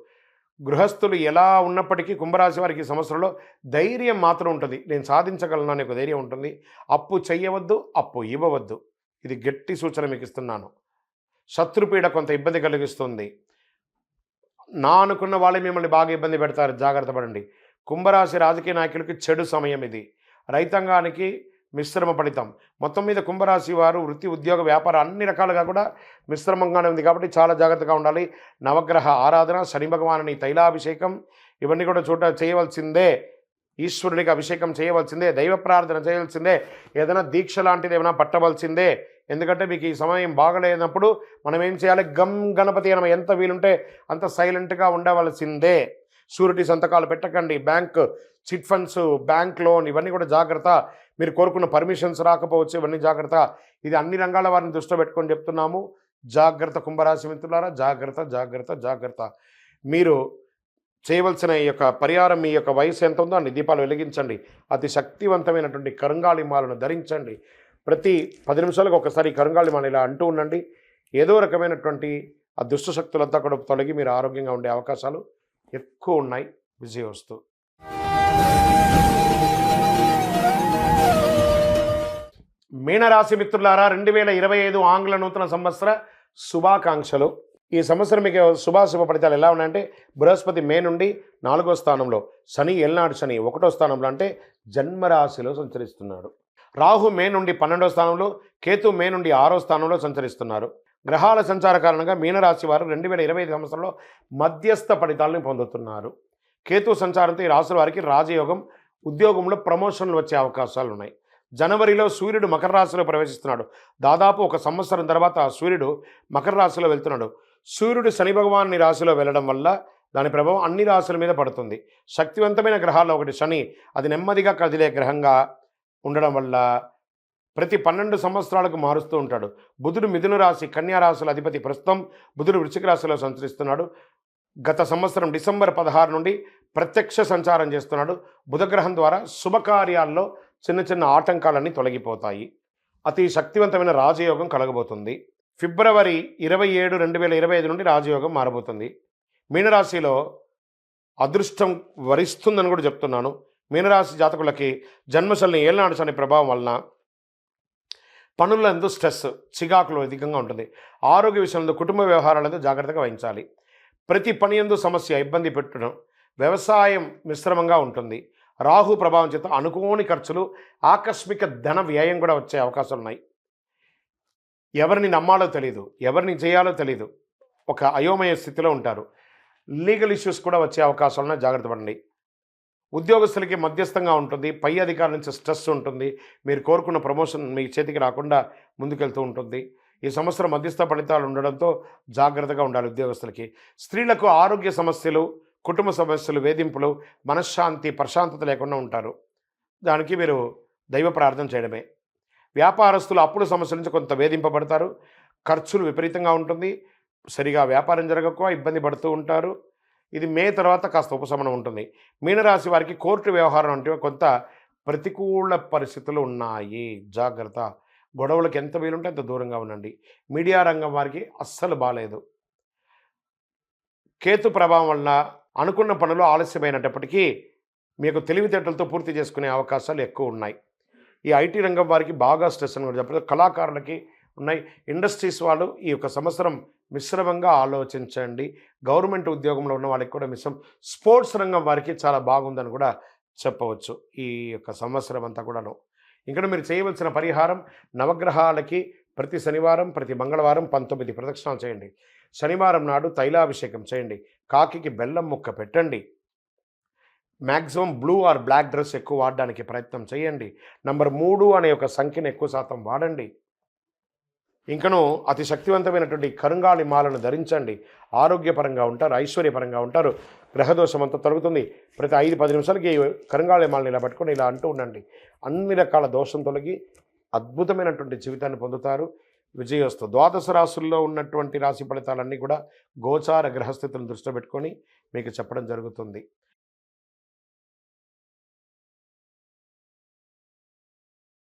గృహస్థులు ఎలా ఉన్నప్పటికీ కుంభరాశి వారికి ఈ సంవత్సరంలో ధైర్యం మాత్రం ఉంటుంది. నేను సాధించగలను అనే ఒక ధైర్యం ఉంటుంది. అప్పు చెయ్యవద్దు, అప్పు ఇవ్వవద్దు. ఇది గట్టి సూచన మీకు ఇస్తున్నాను. శత్రుపీడ కొంత ఇబ్బంది కలిగిస్తుంది. నా అనుకున్న వాళ్ళే మిమ్మల్ని బాగా ఇబ్బంది పెడతారు, జాగ్రత్త పడండి. కుంభరాశి రాజకీయ నాయకులకి చెడు సమయం ఇది. రైతాంగానికి మిశ్రమ ఫలితం. మొత్తం మీద కుంభరాశి వారు వృత్తి, ఉద్యోగ, వ్యాపారం అన్ని రకాలుగా కూడా మిశ్రమంగానే ఉంది. కాబట్టి చాలా జాగ్రత్తగా ఉండాలి. నవగ్రహ ఆరాధన, శని భగవానుని తైలాభిషేకం ఇవన్నీ కూడా చేయవలసిందే. ఈశ్వరునికి అభిషేకం చేయవలసిందే. దైవ ప్రార్థన చేయవలసిందే. ఏదైనా దీక్ష లాంటిది ఏమైనా పట్టవలసిందే. ఎందుకంటే మీకు ఈ సమయం బాగలేనప్పుడు మనం ఏం చేయాలి? గమ్ గణపతి అనమ, ఎంత వీలుంటే అంత సైలెంట్గా ఉండవలసిందే. షూరిటీ సంతకాలు పెట్టకండి. Bank chit funds, bank loan ఇవన్నీ కూడా జాగ్రత్త. మీరు కోరుకున్న పర్మిషన్స్ రాకపోవచ్చు, ఇవన్నీ జాగ్రత్త. ఇది అన్ని రంగాల వారిని దృష్టిలో పెట్టుకొని చెప్తున్నాము. జాగ్రత్త కుంభరాశి మిత్రులారా, జాగ్రత్త జాగ్రత్త జాగ్రత్త. మీరు చేయవలసిన ఈ యొక్క పరిహారం, మీ యొక్క వయసు ఎంత ఉందో అన్ని దీపాలు వెలిగించండి. అతి శక్తివంతమైనటువంటి కరుంగాళి మాలను ధరించండి. ప్రతి 10 నిమిషాలకు ఒకసారి కరుంగాళి మాల ఇలా అంటూ ఉండండి. ఏదో రకమైనటువంటి ఆ దుష్ట శక్తులంతా కూడా తొలగి మీరు ఆరోగ్యంగా ఉండే అవకాశాలు ఎక్కువ ఉన్నాయి. విజయవస్తు. మీనరాశి మిత్రులారా, 2025 ఆంగ్ల నూతన సంవత్సర శుభాకాంక్షలు. ఈ సంవత్సరం మీకు శుభాశుభ ఫలితాలు ఎలా ఉన్నాయంటే, బృహస్పతి మే నుండి 4వ స్థానంలో, శని ఏళ్ళనాడు శని 1వ స్థానంలో అంటే జన్మరాశిలో సంచరిస్తున్నాడు. రాహు మే నుండి 12వ స్థానంలో, కేతు మే నుండి 6వ స్థానంలో సంచరిస్తున్నారు. గ్రహాల సంచార కారణంగా మీనరాశి వారు 2025 సంవత్సరంలో మధ్యస్థ ఫలితాలను పొందుతున్నారు. కేతు సంచారంతో ఈ రాశుల వారికి రాజయోగం, ఉద్యోగంలో ప్రమోషన్లు వచ్చే అవకాశాలు ఉన్నాయి. జనవరిలో సూర్యుడు మకర రాశిలో ప్రవేశిస్తున్నాడు. దాదాపు 1 సంవత్సరం తర్వాత సూర్యుడు మకర రాశిలో వెళ్తున్నాడు. సూర్యుడు శని భగవాన్ని రాశిలో వెళ్ళడం వల్ల దాని ప్రభావం అన్ని రాశుల మీద పడుతుంది. శక్తివంతమైన గ్రహాల్లో ఒకటి శని, అది నెమ్మదిగా కదిలే గ్రహంగా ఉండడం వల్ల ప్రతి 12 సంవత్సరాలకు మారుస్తూ ఉంటాడు. బుధుడు మిథున రాశి, కన్యా రాశుల అధిపతి. ప్రస్తుతం బుధుడు వృశ్చిక రాశిలో సంచరిస్తున్నాడు. గత సంవత్సరం డిసెంబర్ 16 నుండి ప్రత్యక్ష సంచారం చేస్తున్నాడు. బుధగ్రహం ద్వారా శుభకార్యాల్లో చిన్న చిన్న ఆటంకాలన్నీ తొలగిపోతాయి. అతి శక్తివంతమైన రాజయోగం కలగబోతుంది. ఫిబ్రవరి 27, 2025 నుండి రాజయోగం మారబోతుంది. మీనరాశిలో అదృష్టం వరిస్తుందని కూడా చెప్తున్నాను. మీనరాశి జాతకులకి జన్మశల్ని ఏళ్ళనాడు శని ప్రభావం వలన పనుల్లో ఎంతో స్ట్రెస్, చికాకులు అధికంగా ఉంటుంది. ఆరోగ్య విషయంలో, కుటుంబ వ్యవహారాలతో జాగ్రత్తగా వహించాలి. ప్రతి పని యందు సమస్య, ఇబ్బంది పెట్టడం. వ్యవసాయం మిశ్రమంగా ఉంటుంది. రాహు ప్రభావం చేత అనుకోని ఖర్చులు, ఆకస్మిక ధన వ్యయం కూడా వచ్చే అవకాశాలు ఉన్నాయి. ఎవరిని నమ్మాలో తెలీదు, ఎవరిని చేయాలో తెలీదు. ఒక అయోమయ స్థితిలో ఉంటారు. లీగల్ ఇష్యూస్ కూడా వచ్చే అవకాశాలను జాగ్రత్త పడండి. ఉద్యోగస్తులకి మధ్యస్థంగా ఉంటుంది. పై అధికారుల నుంచి స్ట్రెస్ ఉంటుంది. మీరు కోరుకున్న ప్రమోషన్ మీ చేతికి రాకుండా ముందుకెళ్తూ ఉంటుంది. ఈ సంవత్సరం మధ్యస్థ ఫలితాలు ఉండడంతో జాగ్రత్తగా ఉండాలి ఉద్యోగస్తులకి. స్త్రీలకు ఆరోగ్య సమస్యలు, కుటుంబ సమస్యలు, వేధింపులు, మనశ్శాంతి, ప్రశాంతత లేకుండా ఉంటారు. దానికి మీరు దైవ ప్రార్థన చేయడమే. వ్యాపారస్తులు అప్పుల సమస్యల నుంచి కొంత వేధింపబడతారు. ఖర్చులు విపరీతంగా ఉంటుంది. సరిగా వ్యాపారం జరగక ఇబ్బంది పడుతూ ఉంటారు. ఇది మే తర్వాత కాస్త ఉపశమనం ఉంటుంది. మీనరాశి వారికి కోర్టు వ్యవహారం అంటే కొంత ప్రతికూల పరిస్థితులు ఉన్నాయి. జాగ్రత్త. గొడవలకు ఎంత వీలుంటే అంత దూరంగా ఉండండి. మీడియా రంగం వారికి అస్సలు బాలేదు. కేతు ప్రభావం వలన అనుకున్న పనులు ఆలస్యమైనప్పటికీ మీకు తెలివితేటలతో పూర్తి చేసుకునే అవకాశాలు ఎక్కువ ఉన్నాయి. ఈ ఐటీ రంగం వారికి బాగా స్ట్రెస్ అని కూడా చెప్పలేదు. కళాకారులకి ఉన్నాయి. ఇండస్ట్రీస్ వాళ్ళు ఈ యొక్క సంవత్సరం మిశ్రమంగా ఆలోచించండి. గవర్నమెంట్ ఉద్యోగంలో ఉన్న వాళ్ళకి కూడా స్పోర్ట్స్ రంగం వారికి చాలా బాగుందని కూడా చెప్పవచ్చు ఈ యొక్క సంవత్సరం అంతా కూడాను. ఇంకా మీరు చేయవలసిన పరిహారం, నవగ్రహాలకి ప్రతి శనివారం, ప్రతి మంగళవారం 19 ప్రదక్షిణాలు చేయండి. శనివారం నాడు తైలాభిషేకం చేయండి. కాకికి బెల్లం ముక్క పెట్టండి. Maximum blue or black dress ఎక్కువ వాడడానికి ప్రయత్నం చేయండి. నంబర్ 3 అనే ఒక సంఖ్యను ఎక్కువ శాతం వాడండి. ఇంకను అతి శక్తివంతమైనటువంటి కరుంగాళి మాలను ధరించండి. ఆరోగ్యపరంగా ఉంటారు, ఐశ్వర్యపరంగా ఉంటారు. గ్రహదోషం అంతా తొలగుతుంది. ప్రతి 5-10 నిమిషాలకి కరుంగాళి మాలను ఇలా పట్టుకొని ఇలా అంటూ ఉండండి. అన్ని రకాల దోషం తొలగి అద్భుతమైనటువంటి జీవితాన్ని పొందుతారు. విజయోస్తు. ద్వాదశ రాశుల్లో ఉన్నటువంటి రాశి ఫలితాలన్నీ కూడా గోచార గ్రహస్థితులను దృష్టిలో పెట్టుకొని మీకు చెప్పడం జరుగుతుంది.